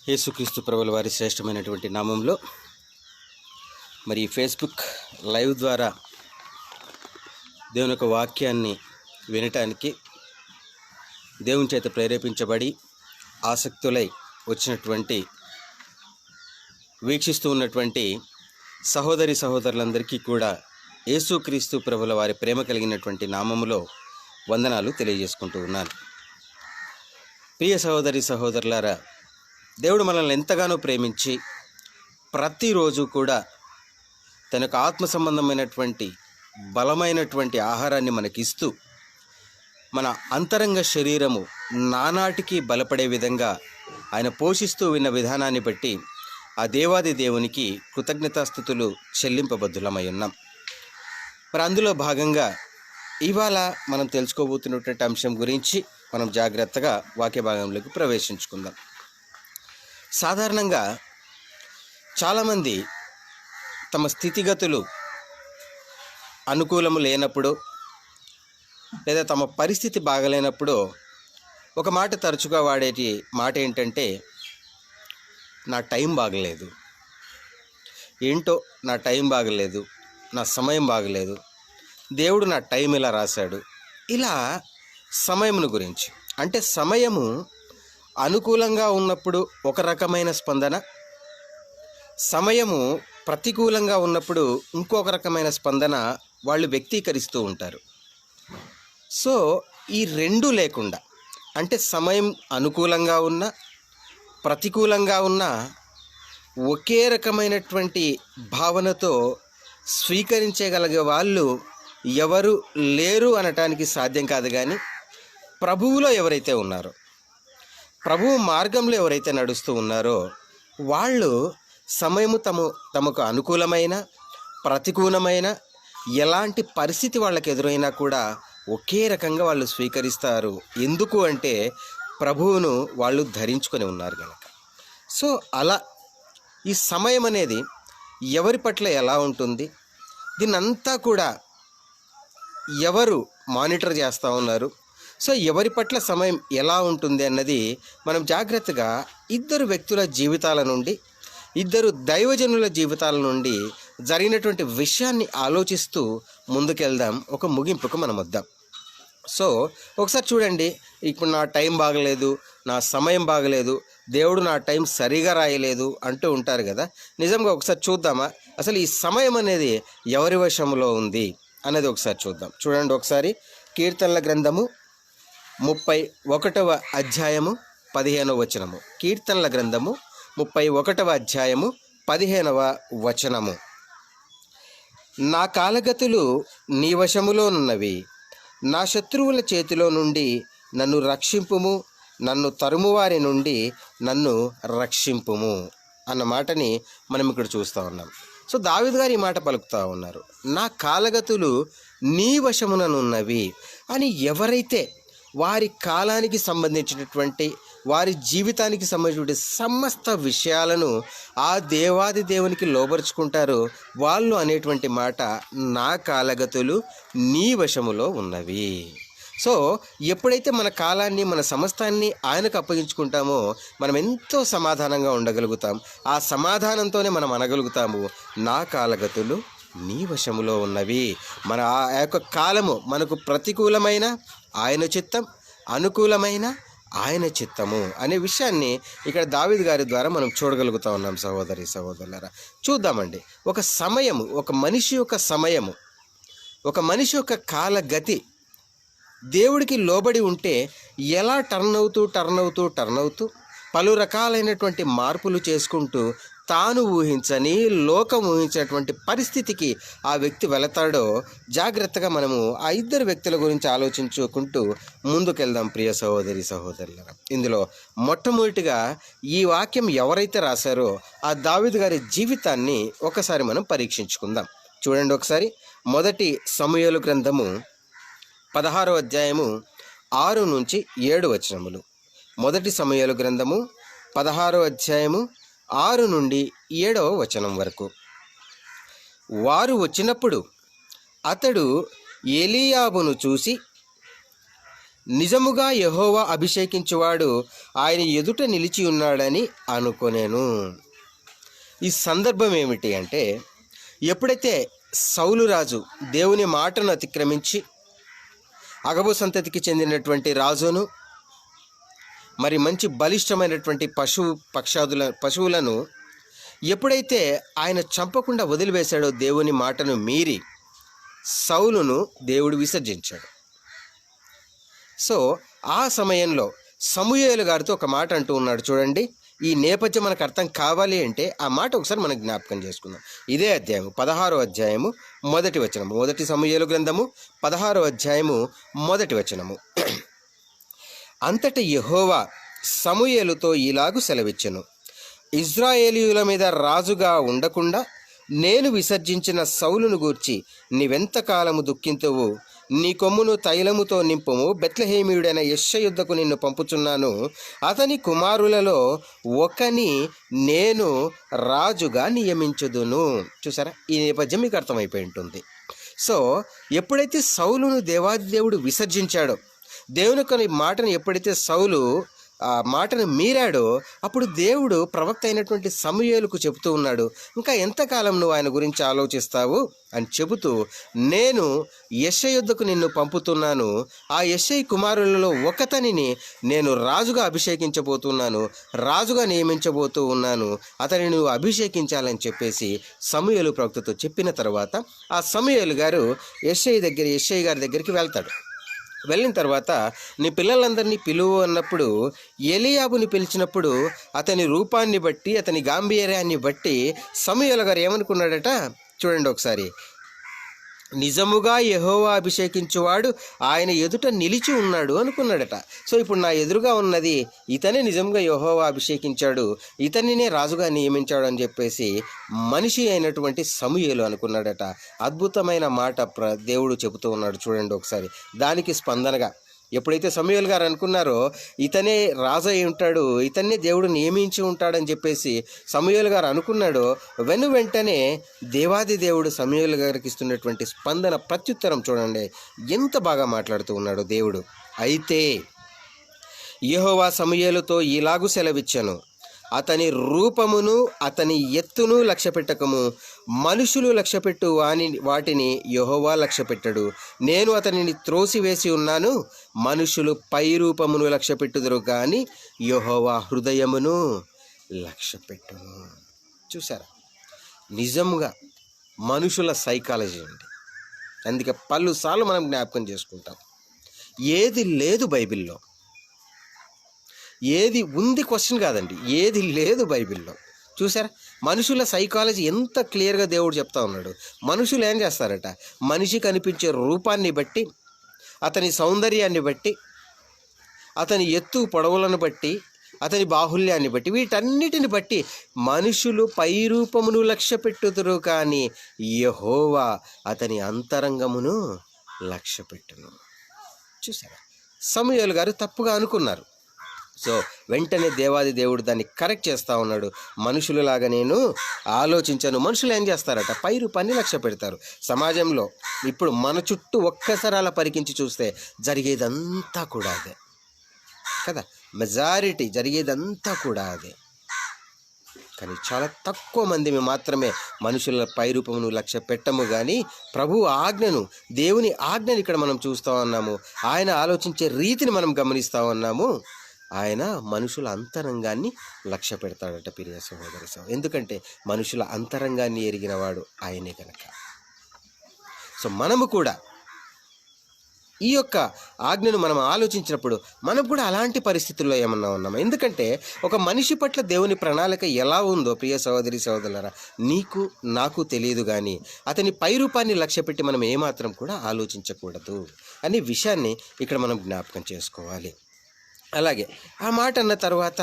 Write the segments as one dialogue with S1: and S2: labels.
S1: యేసుక్రీస్తు ప్రభుల వారి శ్రేష్టమైనటువంటి నామంలో మరి ఫేస్బుక్ లైవ్ ద్వారా దేవుని యొక్క వాక్యాన్ని వినటానికి దేవుని చేత ప్రేరేపించబడి ఆసక్తులై వచ్చినటువంటి వీక్షిస్తూ ఉన్నటువంటి సహోదరి సహోదరులందరికీ కూడా యేసుక్రీస్తు ప్రభుల వారి ప్రేమ కలిగినటువంటి నామములో వందనాలు తెలియజేసుకుంటూ ఉన్నాను. ప్రియ సహోదరి సహోదరులారా, దేవుడు మనల్ని ఎంతగానో ప్రేమించి ప్రతిరోజు కూడా తన యొక్క ఆత్మ సంబంధమైనటువంటి బలమైనటువంటి ఆహారాన్ని మనకిస్తూ మన అంతరంగ శరీరము నానాటికి బలపడే విధంగా ఆయన పోషిస్తూ ఉన్న విధానాన్ని బట్టి ఆ దేవాది దేవునికి కృతజ్ఞతాస్థుతులు చెల్లింపబద్ధులమై ఉన్నాం. మరి అందులో భాగంగా ఇవాళ మనం తెలుసుకోబోతున్నటువంటి అంశం గురించి మనం జాగ్రత్తగా వాక్య భాగంలోకి ప్రవేశించుకుందాం. సాధారణంగా చాలామంది తమ స్థితిగతులు అనుకూలము లేనప్పుడు లేదా తమ పరిస్థితి బాగలేనప్పుడు ఒక మాట తరచుగా వాడేటి మాట ఏంటంటే, నా టైం బాగలేదు, ఏంటో నా టైం బాగలేదు, నా సమయం బాగలేదు, దేవుడు నా టైం ఇలా రాశాడు. ఇలా సమయమును గురించి, అంటే సమయము అనుకూలంగా ఉన్నప్పుడు ఒక రకమైన స్పందన, సమయము ప్రతికూలంగా ఉన్నప్పుడు ఇంకొక రకమైన స్పందన వాళ్ళు వ్యక్తీకరిస్తూ ఉంటారు. సో ఈ రెండు లేకుండా, అంటే సమయం అనుకూలంగా ఉన్న ప్రతికూలంగా ఉన్న ఒకే రకమైనటువంటి భావనతో స్వీకరించగలిగే వాళ్ళు ఎవరు లేరు అనటానికి సాధ్యం కాదు. కానీ ప్రభువులో ఎవరైతే ఉన్నారో, ప్రభువు మార్గంలో ఎవరైతే నడుస్తూ ఉన్నారో వాళ్ళు సమయము తమకు అనుకూలమైన ప్రతికూలమైన ఎలాంటి పరిస్థితి వాళ్ళకి ఎదురైనా కూడా ఒకే రకంగా వాళ్ళు స్వీకరిస్తారు. ఎందుకు అంటే ప్రభువును వాళ్ళు ధరించుకొని ఉన్నారు కనుక. సో అలా ఈ సమయం అనేది ఎవరి పట్ల ఎలా ఉంటుంది, దీన్నంతా కూడా ఎవరు మానిటర్ చేస్తూ ఉన్నారు, సో ఎవరి పట్ల సమయం ఎలా ఉంటుంది అన్నది మనం జాగ్రత్తగా ఇద్దరు వ్యక్తుల జీవితాల నుండి, ఇద్దరు దైవజనుల జీవితాల నుండి జరిగినటువంటి విషయాన్ని ఆలోచిస్తూ ముందుకెళ్దాం. ఒక ముగింపుకు మనం వద్దాం. సో ఒకసారి చూడండి, ఇప్పుడు నా టైం బాగలేదు, నా సమయం బాగలేదు, దేవుడు నా టైం సరిగా రాయలేదు అంటూ ఉంటారు కదా. నిజంగా ఒకసారి చూద్దామా అసలు ఈ సమయం అనేది ఎవరి వశంలో ఉంది అనేది ఒకసారి చూద్దాం. చూడండి ఒకసారి కీర్తనల గ్రంథము 31వ అధ్యాయము 15వ వచనము. కీర్తనల గ్రంథము 31వ అధ్యాయము 15వ వచనము. నా కాలగతులు నీ వశములోనున్నవి, నా శత్రువుల చేతిలో నుండి నన్ను రక్షింపుము, నన్ను తరుమువారి నుండి నన్ను రక్షింపుము అన్న మాటని మనం ఇక్కడ చూస్తూ ఉన్నాం. సో దావీదు గారు ఈ మాట పలుకుతూ ఉన్నారు, నా కాలగతులు నీ వశముననున్నవి అని. ఎవరైతే వారి కాలానికి సంబంధించినటువంటి, వారి జీవితానికి సంబంధించినటువంటి సమస్త విషయాలను ఆ దేవాది దేవునికి లోబరుచుకుంటారో వాళ్ళు అనేటువంటి మాట, నా కాలగతులు నీ వశములో ఉన్నవి. సో ఎప్పుడైతే మన కాలాన్ని, మన సమస్తాన్ని ఆయనకు అప్పగించుకుంటామో మనం ఎంతో సమాధానంగా ఉండగలుగుతాం. ఆ సమాధానంతోనే మనం అనగలుగుతాము, నా కాలగతులు నీ వశములో ఉన్నవి. మన ఆ యొక్క కాలము మనకు ప్రతికూలమైన ఆయన చిత్తం, అనుకూలమైన ఆయన చిత్తము అనే విషయాన్ని ఇక్కడ దావీదు గారి ద్వారా మనం చూడగలుగుతా ఉన్నాం. సహోదరి సహోదరులారా, చూద్దామండి. ఒక సమయము, ఒక మనిషి యొక్క సమయము, ఒక మనిషి యొక్క కాలగతి దేవుడికి లోబడి ఉంటే ఎలా టర్న్ అవుతూ పలు రకాలైనటువంటి మార్పులు చేసుకుంటూ తాను ఊహించని, లోకం ఊహించినటువంటి పరిస్థితికి ఆ వ్యక్తి వెళతాడో జాగ్రత్తగా మనము ఆ ఇద్దరు వ్యక్తుల గురించి ఆలోచించుకుంటూ ముందుకెళ్దాం. ప్రియ సహోదరి సహోదరులారా, ఇందులో మొట్టమొదటిగా ఈ వాక్యం ఎవరైతే రాశారో ఆ దావీదు గారి జీవితాన్ని ఒకసారి మనం పరీక్షించుకుందాం. చూడండి ఒకసారి, మొదటి సమూయేలు గ్రంథము 16వ అధ్యాయము 6 నుంచి 7 వచనములు. మొదటి సమూయేలు గ్రంథము 16వ అధ్యాయము 6 నుండి 7వ వచనం వరకు. వారు వచ్చినప్పుడు అతడు ఏలీయాబును చూసి, నిజముగా యెహోవా అభిషేకించువాడు ఆయన ఎదుట నిలిచి ఉన్నాడని అనుకొనేను. ఈ సందర్భం ఏమిటి అంటే, ఎప్పుడైతే సౌలు రాజు దేవుని మాటను అతిక్రమించి అగబు సంతతికి చెందినటువంటి రాజును మరి మంచి బలిష్టమైనటువంటి పశువులను ఎప్పుడైతే ఆయన చంపకుండా వదిలివేశాడో దేవుని మాటను మీరి సౌలును దేవుడు విసర్జించాడు. సో ఆ సమయంలో సమూయేలు గారితో ఒక మాట అంటూ ఉన్నాడు. చూడండి, ఈ నేపథ్యం మనకు అర్థం కావాలి అంటే ఆ మాట ఒకసారి మనం జ్ఞాపకం చేసుకుందాం. ఇదే అధ్యాయము 16వ అధ్యాయము 1వ వచనము, 1 సమూయేలు గ్రంథము 16వ అధ్యాయము 1వ వచనము. అంతట యెహోవా సమూయేలుతో ఇలాగు సెలవిచ్చెను, ఇజ్రాయేలీయుల మీద రాజుగా ఉండకుండా నేను విసర్జించిన సౌలును గూర్చి నీవెంతకాలము దుఃఖింతువు? నీ కొమ్మును తైలముతో నింపుము. బెత్లెహేమీయుడైన యెష్షయి యుద్ధకు నిన్ను పంపుచున్నాను. అతని కుమారులలో ఒకని నేను రాజుగా నియమించుదును. చూసారా, ఈ నేపథ్యం మీకు అర్థమైపోయి ఉంటుంది. సో ఎప్పుడైతే సౌలును దేవాది దేవుడు విసర్జించాడో, దేవుని కొన్ని మాటను ఎప్పుడైతే సౌలు ఆ మాటను మీరాడో, అప్పుడు దేవుడు ప్రవక్త అయినటువంటి సమూయేలుకు చెబుతూ ఉన్నాడు, ఇంకా ఎంతకాలం నువ్వు ఆయన గురించి ఆలోచిస్తావు అని చెబుతూ, నేను యెష్షయి యుద్ధకు నిన్ను పంపుతున్నాను. ఆ యెష్షయి కుమారులలో ఒకతనిని నేను రాజుగా అభిషేకించబోతున్నాను, రాజుగా నియమించబోతూ ఉన్నాను, అతని నువ్వు అభిషేకించాలని చెప్పేసి సమూయేలు ప్రవక్తతో చెప్పిన తర్వాత ఆ సమూయేలు గారు యెష్షయి గారి దగ్గరికి వెళ్తాడు. వెళ్ళిన తర్వాత నీ పిల్లలందరినీ పిలువు అన్నప్పుడు ఎలీయాబుని పిలిచినప్పుడు అతని రూపాన్ని బట్టి, అతని గాంభీర్యాన్ని బట్టి సమూయేలు గారు ఏమనుకున్నాడట చూడండి ఒకసారి. నిజముగా యెహోవా అభిషేకించువాడు ఆయన ఎదుట నిలిచి ఉన్నాడు అనుకున్నాడట. సో ఇప్పుడు నా ఎదురుగా ఉన్నది ఇతనే నిజంగా యెహోవా అభిషేకించాడు, ఇతనినే రాజుగా నియమించాడు అని చెప్పేసి మనిషి అయినటువంటి సమూయేలు అనుకున్నాడట. అద్భుతమైన మాట దేవుడు చెబుతూ ఉన్నాడు చూడండి ఒకసారి. దానికి స్పందనగా ఎప్పుడైతే సమూయేలు గారు అనుకున్నారో ఇతనే రాజు అయి ఉంటాడు, ఇతన్నే దేవుడు నియమించి ఉంటాడని చెప్పేసి సమూయేలు గారు అనుకున్నాడో, వెంటనే దేవాది దేవుడు సమూయేలు గారికి ఇస్తున్నటువంటి స్పందన ప్రత్యుత్తరం చూడండి, ఎంత బాగా మాట్లాడుతూ ఉన్నాడు దేవుడు. అయితే యెహోవా సమూయేలుతో ఇలాగు సెలవిచ్చెను, అతని రూపమును అతని ఎత్తును లక్ష్యపెట్టకము. మనుషులు లక్ష్యపెట్టు వాటిని యెహోవా లక్ష్యపెట్టడు. నేను అతనిని త్రోసివేసి ఉన్నాను. మనుషులు పై రూపమును లక్ష్యపెట్టుదురు కానీ యెహోవా హృదయమును లక్ష్యపెట్టును. చూసారా, నిజంగా మనుషుల సైకాలజీ అండి. అందుకే పలుసార్లు మనం జ్ఞాపకం చేసుకుంటాం, ఏది లేదు బైబిల్లో, ఏది ఉంది క్వశ్చన్ కాదండి, ఏది లేదు బైబిల్లో. చూసారా, మనుషుల సైకాలజీ ఎంత క్లియర్గా దేవుడు చెప్తా ఉన్నాడు. మనుషులు ఏం చేస్తారట, మనిషి కనిపించే రూపాన్ని బట్టి, అతని సౌందర్యాన్ని బట్టి, అతని ఎత్తు పొడవులను బట్టి, అతని బాహుల్యాన్ని బట్టి, వీటన్నిటిని బట్టి మనుషులు పై రూపమును లక్ష్యపెట్టుదురు కానీ యెహోవా అతని అంతరంగమును లక్ష్యపెట్టును. చూసారా, సమూయేలు గారు తప్పుగా అనుకున్నారు. సో వెంటనే దేవాది దేవుడు దాన్ని కరెక్ట్ చేస్తూ ఉన్నాడు. మనుషులలాగా నేను ఆలోచించాను. మనుషులు ఏం చేస్తారట, పై రూపాన్ని లక్ష్య పెడతారు. సమాజంలో ఇప్పుడు మన చుట్టూ ఒక్కసారి అలా పరికించి చూస్తే జరిగేదంతా కూడా అదే కదా, మెజారిటీ జరిగేదంతా కూడా అదే. కానీ చాలా తక్కువ మంది మాత్రమే మనుషుల పై రూపమును లక్ష్య పెట్టము కానీ ప్రభువు ఆజ్ఞను, దేవుని ఆజ్ఞను ఇక్కడ మనం చూస్తూ ఉన్నాము. ఆయన ఆలోచించే రీతిని మనం గమనిస్తూ ఉన్నాము. ఆయన మనుషుల అంతరంగాన్ని లక్ష్య పెడతాడట ప్రియ సహోదరి. ఎందుకంటే మనుషుల అంతరంగాన్ని ఎరిగినవాడు ఆయనే కనుక. సో మనము కూడా ఈ యొక్క ఆజ్ఞను మనం ఆలోచించినప్పుడు మనం కూడా అలాంటి పరిస్థితుల్లో ఏమన్నా ఉన్నామా? ఎందుకంటే ఒక మనిషి పట్ల దేవుని ప్రణాళిక ఎలా ఉందో ప్రియ సహోదరి సహోదరులారా, నీకు నాకు తెలియదు కానీ అతని పై రూపాన్ని లక్ష్య పెట్టి మనం ఏమాత్రం కూడా ఆలోచించకూడదు అనే విషయాన్ని ఇక్కడ మనం జ్ఞాపకం చేసుకోవాలి. అలాగే ఆ మాట అన్న తర్వాత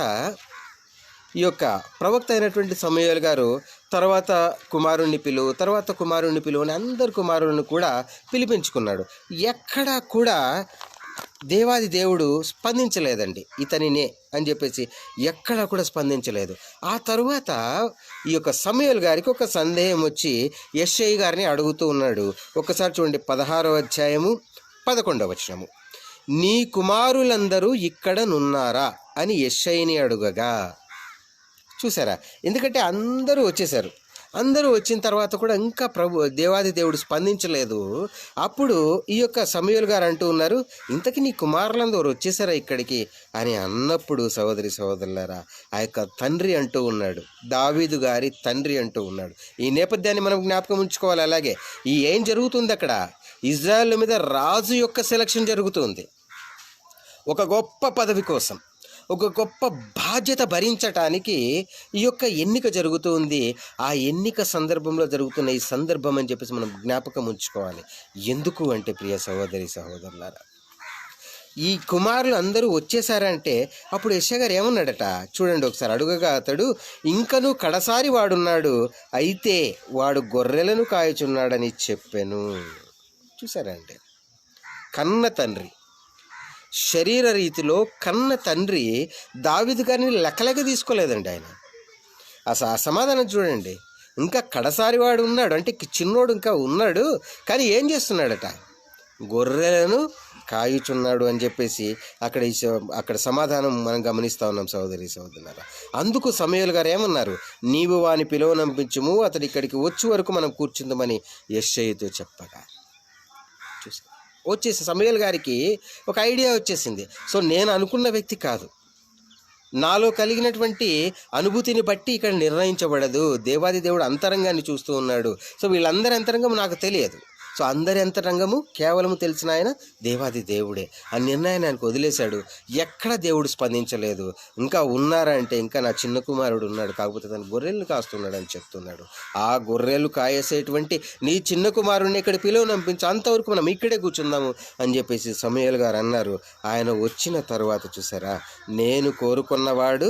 S1: ఈ యొక్క ప్రవక్త అయినటువంటి సమూయేలు గారు తర్వాత కుమారుణ్ణి పిలువు అని అందరు కుమారులను కూడా పిలిపించుకున్నాడు. ఎక్కడా కూడా దేవాది దేవుడు స్పందించలేదండి, ఇతనినే అని చెప్పేసి ఎక్కడా కూడా స్పందించలేదు. ఆ తరువాత ఈ యొక్క సమూయేలు గారికి ఒక సందేహం వచ్చి యెష్షయి గారిని అడుగుతూ ఉన్నాడు. ఒకసారి చూడండి 16వ అధ్యాయము 11వ వచనము. నీ కుమారులందరూ ఇక్కడ నున్నారా అని యెషయిని అడుగగా. చూసారా, ఎందుకంటే అందరూ వచ్చేసారు. అందరూ వచ్చిన తర్వాత కూడా ఇంకా దేవాది దేవుడు స్పందించలేదు. అప్పుడు ఈ యొక్క సమూయేలు గారు అంటూ ఉన్నారు, ఇంతకీ నీ కుమారులందరూ వచ్చేసారా ఇక్కడికి అని అన్నప్పుడు సహోదరి సహోదరులారా, ఆ యొక్క తండ్రి అంటూ ఉన్నాడు, దావీదు గారి తండ్రి అంటూ ఉన్నాడు. ఈ నేపథ్యాన్ని మనం జ్ఞాపకం ఉంచుకోవాలి. అలాగే ఏం జరుగుతుంది అక్కడ, ఇజ్రాయెల్ మీద రాజు యొక్క సెలక్షన్ జరుగుతుంది. ఒక గొప్ప పదవి కోసం, ఒక గొప్ప బాధ్యత భరించటానికి ఈ యొక్క ఎన్నిక జరుగుతుంది. ఆ ఎన్నిక సందర్భంలో జరుగుతున్న ఈ సందర్భం అని చెప్పేసి మనం జ్ఞాపకం ఉంచుకోవాలి. ఎందుకు అంటే ప్రియ సహోదరి సహోదరులారా, ఈ కుమారులు అందరూ వచ్చేసారంటే అప్పుడు యెషయా గారు ఏమన్నాడట చూడండి ఒకసారి. అడుగగా అతడు, ఇంకను కడసారి వాడున్నాడు, అయితే వాడు గొర్రెలను కాయచున్నాడని చెప్పెను. చూసారా అంటే, కన్న తండ్రి, శరీర రీతిలో కన్న తండ్రి దావీదు గారిని లెక్కలకి తీసుకోలేదండి ఆయన. అసలు ఆ సమాధానం చూడండి. ఇంకా కడసారి వాడు ఉన్నాడు అంటే చిన్నోడు ఇంకా ఉన్నాడు, కానీ ఏం చేస్తున్నాడట, గొర్రెలను కాయుచున్నాడు అని చెప్పేసి అక్కడ సమాధానం మనం గమనిస్తూ ఉన్నాం సహోదరి సహోదరులారా. అందుకు సమూయేలు గారు ఏమన్నారు, నీవు వాని పిలువనంపించుము, అతడు ఇక్కడికి వచ్చే వరకు మనం కూర్చుందామని యెషయితో చెప్పగా. చూసి వచ్చేసి సమూయేలు గారికి ఒక ఐడియా వచ్చేసింది. సో నేను అనుకున్న వ్యక్తి కాదు, నాలో కలిగినటువంటి అనుభూతిని బట్టి ఇక్కడ నిర్ణయించబడదు, దేవాది దేవుడు అంతరంగాన్ని చూస్తూ ఉన్నాడు. సో వీళ్ళందరి అంతరంగం నాకు తెలియదు, సో అందరి అంతరంగము కేవలము తెలిసిన ఆయన దేవాది దేవుడే. ఆ నిర్ణయాన్ని ఆయనకు వదిలేశాడు. ఎక్కడ దేవుడు స్పందించలేదు. ఇంకా ఉన్నారంటే ఇంకా నా చిన్న కుమారుడు ఉన్నాడు, కాకపోతే తను గొర్రెలు కాస్తున్నాడు అని చెప్తున్నాడు. ఆ గొర్రెలు కాయేసేటువంటి నీ చిన్న కుమారుడిని ఇక్కడ పిలువనంపించు, అంతవరకు మనం ఇక్కడే కూర్చుందాము అని చెప్పేసి సమూయేలు గారు అన్నారు. ఆయన వచ్చిన తర్వాత చూసారా, నేను కోరుకున్నవాడు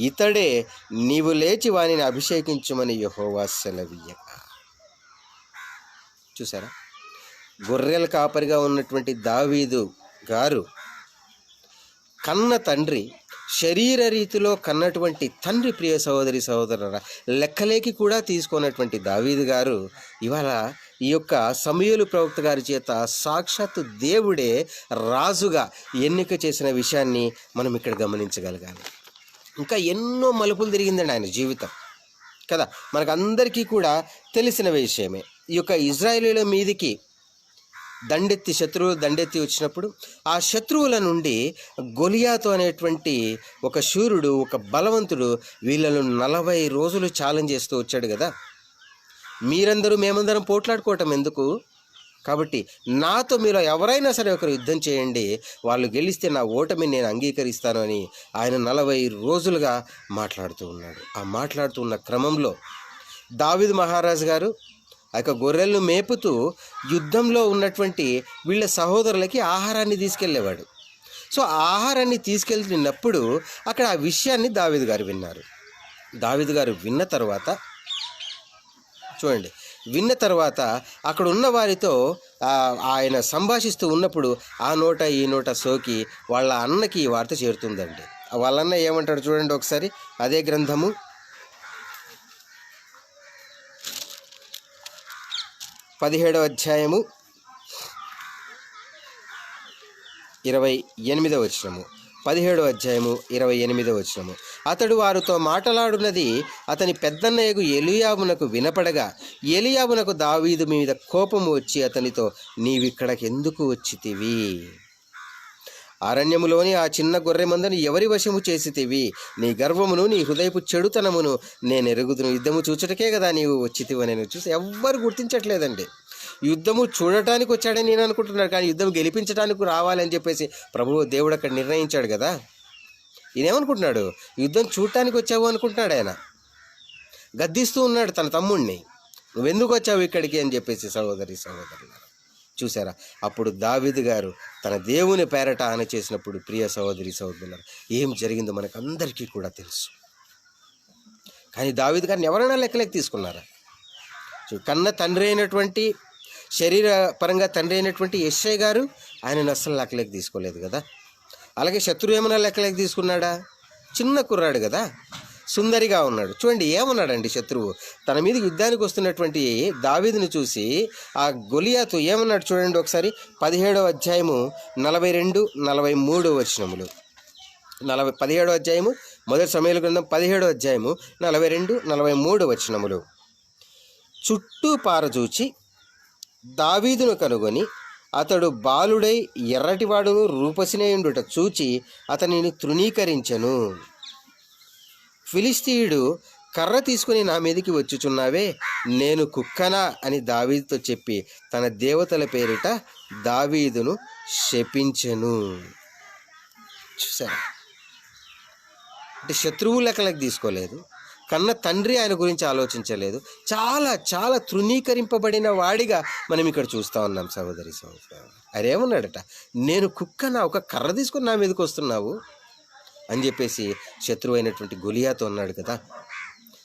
S1: ఇతడే, నీవు లేచి వానిని అభిషేకించుమని యెహోవా సెలవీయగా. చూసారా, గొర్రెల కాపరిగా ఉన్నటువంటి దావీదు గారు కన్న తండ్రి, శరీర రీతిలో కన్నటువంటి తండ్రి, ప్రియ సహోదరి సహోదరులారా, లెక్కలేకి కూడా తీసుకున్నటువంటి దావీదు గారు ఇవాళ ఈ యొక్క సమూయేలు ప్రవక్త గారి చేత సాక్షాత్తు దేవుడే రాజుగా ఎన్నిక చేసిన విషయాన్ని మనం ఇక్కడ గమనించగలగాలి. ఇంకా ఎన్నో మలుపులు తిరిగిందండి ఆయన జీవితం కదా, మనకందరికీ కూడా తెలిసిన విషయమే. ఈ యొక్క ఇజ్రాయేలీల మీదికి శత్రువులు దండెత్తి వచ్చినప్పుడు ఆ శత్రువుల నుండి గొలియాతు అనేటువంటి ఒక శూరుడు, ఒక బలవంతుడు వీళ్ళను 40 రోజులు ఛాలెంజ్ చేస్తూ వచ్చాడు కదా. మేమందరం పోట్లాడుకోవటం ఎందుకు, కాబట్టి నాతో మీలో ఎవరైనా సరే ఒకరు యుద్ధం చేయండి, వాళ్ళు గెలిస్తే నా ఓటమిని నేను అంగీకరిస్తాను అని ఆయన 40 రోజులుగా మాట్లాడుతూ ఉన్నాడు. ఆ మాట్లాడుతూ ఉన్న క్రమంలో దావీదు మహారాజు గారు ఆ యొక్క గొర్రెలను మేపుతూ యుద్ధంలో ఉన్నటువంటి వీళ్ళ సహోదరులకి ఆహారాన్ని తీసుకెళ్ళేవాడు. సో ఆహారాన్ని తీసుకెళ్ళినప్పుడు అక్కడ ఆ విషయాన్ని దావీదు గారు విన్నారు. దావీదు గారు విన్న తర్వాత అక్కడ ఉన్న వారితో ఆయన సంభాషిస్తూ ఉన్నప్పుడు ఆ నోట ఈ నోట సోకి వాళ్ళ అన్నకి ఈ వార్త చేరుతుందండి. వాళ్ళ అన్న ఏమంటాడు చూడండి ఒకసారి. అదే గ్రంథము 17వ అధ్యాయము 28వ వచనము. 17వ అధ్యాయము 28వ వచనము. అతడు వారితో మాట్లాడున్నది అతని పెద్దన్నయ్యకు ఎలీయాబునకు వినపడగా, ఎలీయాబునకు దావీదు మీద కోపము వచ్చి అతనితో, నీవిక్కడికి ఎందుకు వచ్చితివి? అరణ్యములోని ఆ చిన్న గొర్రె మందను ఎవరి వశము చేసితివి? నీ గర్వమును నీ హృదయపు చెడుతనమును నేను ఎరుగుదును. యుద్ధము చూచటకే కదా నీవు వచ్చితివి అని చూసి ఎవ్వరు గుర్తించట్లేదండి. యుద్ధము చూడటానికి వచ్చాడని నేను అనుకుంటున్నాను, కానీ యుద్ధం గెలిపించడానికి రావాలని చెప్పేసి ప్రభువు దేవుడు అక్కడ నిర్ణయించాడు కదా. ఈయనేమనుకుంటున్నాడు, యుద్ధం చూడటానికి వచ్చావు అనుకుంటున్నాడు. ఆయన గద్దిస్తూ ఉన్నాడు తన తమ్ముడిని, నువ్వెందుకు వచ్చావు ఇక్కడికి అని చెప్పేసి. సహోదరులు చూసారా, అప్పుడు దావీదు గారు తన దేవుని పేరట ఆన చేసినప్పుడు ప్రియ సహోదరి సహోదరులారా ఏం జరిగిందో మనకు అందరికీ కూడా తెలుసు. కానీ దావీదు గారిని ఎవరైనా లెక్కలేక తీసుకున్నారా? కన్న తండ్రి అయినటువంటి, శరీర పరంగా తండ్రి అయినటువంటి యెషయా గారు ఆయనను అస్సలు లెక్కలేక తీసుకోలేదు కదా. అలాగే శత్రువు ఏమైనా లెక్కలేక తీసుకున్నాడా? చిన్న కుర్రాడు కదా. సుందరిగా ఉన్నాడు. చూడండి ఏమన్నాడండి శత్రువు తన మీద యుద్ధానికి వస్తున్నటువంటి దావీదుని చూసి ఆ గొలియాతు ఏమన్నాడు చూడండి ఒకసారి. 17వ అధ్యాయము 42-43 వచనములు. 17వ అధ్యాయము మొదటి సమూయేలు గ్రంథం 17వ అధ్యాయము 42-43 వచనములు. చుట్టూ పారజూచి దావీదును కనుగొని అతడు బాలుడై ఎర్రటివాడును రూపసినేయుండుట చూచి అతనిని తృణీకరించెను. ఫిలిష్తీయుడు కర్ర తీసుకుని నా మీదికి వచ్చుచున్నావే, నేను కుక్కనా అని దావీదుతో చెప్పి తన దేవతల పేరిట దావీదును శపించెను. చూసారా, అంటే శత్రువు లెక్కలకు తీసుకోలేదు, కన్న తండ్రి ఆయన గురించి ఆలోచించలేదు. చాలా చాలా తృణీకరింపబడిన వాడిగా మనం ఇక్కడ చూస్తూ ఉన్నాం సహోదరి సహోదరు. అరేమన్నాడట, నేను కుక్కనా, ఒక కర్ర తీసుకుని నా మీదకి వస్తున్నావు అని చెప్పేసి శత్రువు అయినటువంటి గొలియాతో అన్నాడు కదా.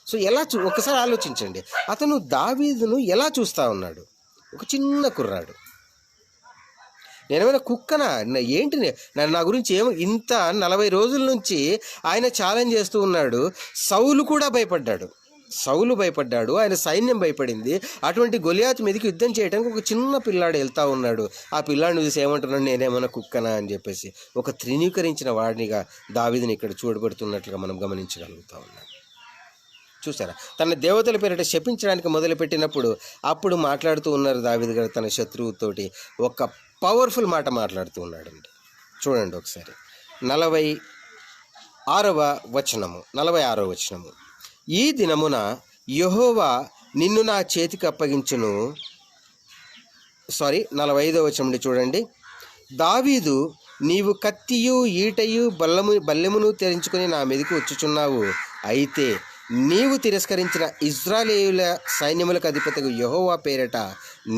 S1: సో ఎలా ఒకసారి ఆలోచించండి, అతను దావీదును ఎలా చూస్తూ ఉన్నాడు. ఒక చిన్న కుర్రాడు, నేనేమైనా కుక్కనా, ఏంటి నా గురించి ఏమో ఇంత 40 రోజుల నుంచి ఆయన ఛాలెంజ్ చేస్తూ ఉన్నాడు. సౌలు కూడా భయపడ్డాడు, ఆయన సైన్యం భయపడింది. అటువంటి గొలియాతు మీదకి యుద్ధం చేయడానికి ఒక చిన్న పిల్లాడు వెళ్తూ ఉన్నాడు. ఆ పిల్లాడిని చూసి ఏమంటున్నాడు, నేనేమన్నా కుక్కనా అని చెప్పేసి ఒక తృణీకరించిన వాడినిగా దావీదుని ఇక్కడ చూడబడుతున్నట్లుగా మనం గమనించగలుగుతూ ఉన్నాం. చూసారా, తన దేవతల పేరిట శపించడానికి మొదలుపెట్టినప్పుడు అప్పుడు మాట్లాడుతూ ఉన్నారు దావీదు గారు తన శత్రువుతోటి ఒక పవర్ఫుల్ మాట మాట్లాడుతూ ఉన్నాడండి. చూడండి ఒకసారి 46వ వచనము. ఈ దినమున యెహోవా నిన్ను నా చేతికి అప్పగించును. 45వ వచనం చూడండి. దావీదు, నీవు కత్తియు ఈటయు బల్లెమును తెరించుకొని నా మీదకి వచ్చుచున్నావు. అయితే నీవు తిరస్కరించిన ఇశ్రాయేలీయుల సైన్యములకు అధిపతిగా యెహోవా పేరట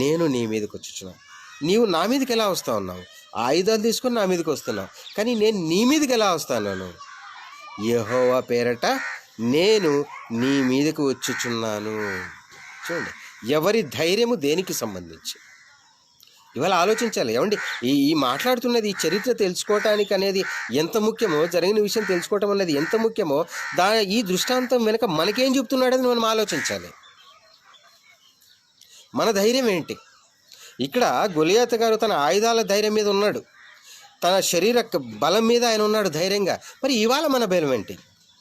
S1: నేను నీ మీదకి వచ్చుచున్నాను. నీవు నా మీదకి ఎలా వస్తా ఉన్నావు? ఆయుధాలు తీసుకొని నా మీదకి వస్తున్నావు, కానీ నేను నీ మీదకి ఎలా వస్తాను? యెహోవా పేరట నేను నీ మీదకి వచ్చుచున్నాను. చూడండి, ఎవరి ధైర్యము దేనికి సంబంధించి ఇవాళ ఆలోచించాలి. ఏమండి, ఈ మాట్లాడుతున్నది ఈ చరిత్ర తెలుసుకోవటానికి అనేది ఎంత ముఖ్యమో, జరిగిన విషయం తెలుసుకోవటం అనేది ఎంత ముఖ్యమో, ఈ దృష్టాంతం వెనుక మనకేం చెప్తున్నాడని మనం ఆలోచించాలి. మన ధైర్యం ఏంటి? ఇక్కడ గొలియాతు గారు తన ఆయుధాల ధైర్యం మీద ఉన్నాడు, తన శరీర బలం మీద ఆయన ఉన్నాడు ధైర్యంగా. మరి ఇవాళ మన బలం ఏంటి,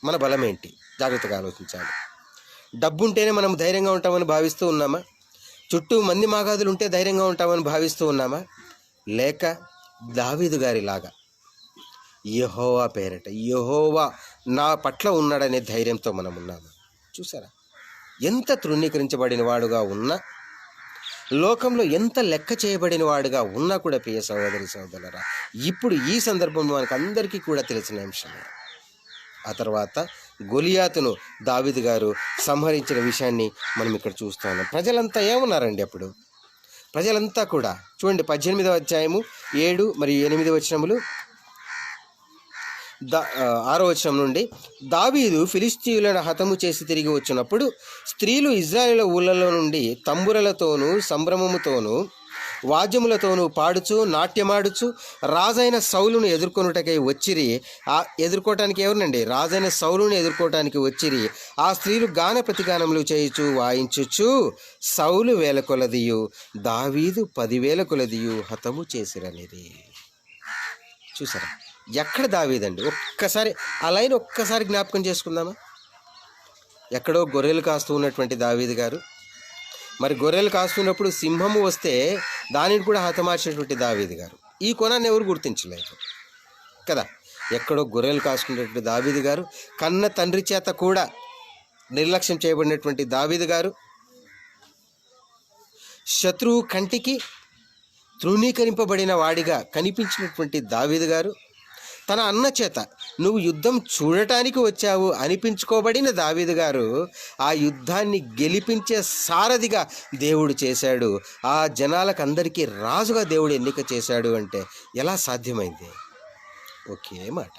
S1: మన బలం ఏంటి? జాగ్రత్తగా ఆలోచించాలి. డబ్బు ఉంటేనే మనం ధైర్యంగా ఉంటామని భావిస్తూ ఉన్నామా? చుట్టూ మంది మాగాదులు ఉంటే ధైర్యంగా ఉంటామని భావిస్తూ ఉన్నామా? లేక దావీదు గారిలాగా యెహోవా పేరట యెహోవా నా పట్ల ఉన్నాడనే ధైర్యంతో మనం ఉన్నామా? చూసారా, ఎంత తృణీకరించబడిన వాడుగా ఉన్నా, లోకంలో ఎంత లెక్క చేయబడిన వాడుగా ఉన్నా కూడా ప్రియ సహోదరి సహోదరులారా, ఇప్పుడు ఈ సందర్భంలో మనకు అందరికీ కూడా తెలిసిన అంశమే. ఆ తర్వాత గొలియాతును దావీదు గారు సంహరించిన విషయాన్ని మనం ఇక్కడ చూస్తూ ఉన్నాం. ప్రజలంతా ఏమన్నారండి అప్పుడు? ప్రజలంతా కూడా చూడండి 18వ అధ్యాయము 7 మరియు 8 వచనములు. 6వ వచనం నుండి, దావీదు ఫిలిష్తీయులను హతము చేసి తిరిగి వచ్చినప్పుడు స్త్రీలు ఇశ్రాయేలు ఊళ్ళలో నుండి తంబురలతోనూ సంభ్రమముతోనూ వాద్యములతోనూ పాడుచు నాట్యమాడుచు రాజైన సౌలును ఎదుర్కొనుటకై వచ్చిరి. ఎదుర్కోవటానికి ఎవరినండి? రాజైన సౌలును ఎదుర్కోవటానికి వచ్చిరి. ఆ స్త్రీలు గాన ప్రతిగానములు చేయుచు వాయించుచు సౌలు 1000 కొలదియు దావీదు 10,000 కొలదియు హతము చేసిరనిది. చూసారా, ఎక్కడ దావీదండి? ఒక్కసారి ఆ లైన్ ఒక్కసారి జ్ఞాపకం చేసుకుందామా? ఎక్కడో గొర్రెలు కాస్తూ ఉన్నటువంటి దావీదు గారు, మరి గొర్రెలు కాస్తున్నప్పుడు సింహము వస్తే దానిని కూడా హతమార్చినటువంటి దావీదు గారు, ఈ కోణాన్ని ఎవరు గుర్తించలేదు కదా. ఎక్కడో గొర్రెలు కాసుకున్నటువంటి దావీదు గారు, కన్న తండ్రి చేత కూడా నిర్లక్ష్యం చేయబడినటువంటి దావీదు గారు, శత్రువు కంటికి తృణీకరింపబడిన వాడిగా కనిపించినటువంటి దావీదు గారు, తన అన్న చేత నువ్వు యుద్ధం చూడటానికి వచ్చావు అనిపించుకోబడిన దావీదు గారు ఆ యుద్ధాన్ని గెలిపించే సారథిగా దేవుడు చేశాడు. ఆ జనాలకు అందరికీ రాజుగా దేవుడు ఎన్నిక చేశాడు అంటే ఎలా సాధ్యమైంది? ఒకే మాట,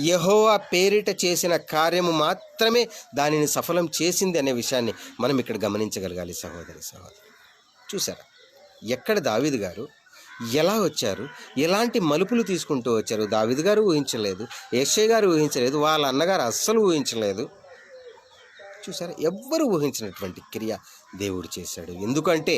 S1: యెహోవా పేరిట చేసిన కార్యము మాత్రమే దానిని సఫలం చేసింది అనే విషయాన్ని మనం ఇక్కడ గమనించగలగాలి సహోదరి సహోదరు. చూసారా, ఎక్కడ దావీదు గారు ఎలా వచ్చారు, ఎలాంటి మలుపులు తీసుకుంటూ వచ్చారు. దావీదు గారు ఊహించలేదు, యేషయ్య గారు ఊహించలేదు, వాళ్ళ అన్నగారు అస్సలు ఊహించలేదు. చూసారా, ఎవ్వరు ఊహించినటువంటి క్రియ దేవుడు చేశాడు. ఎందుకంటే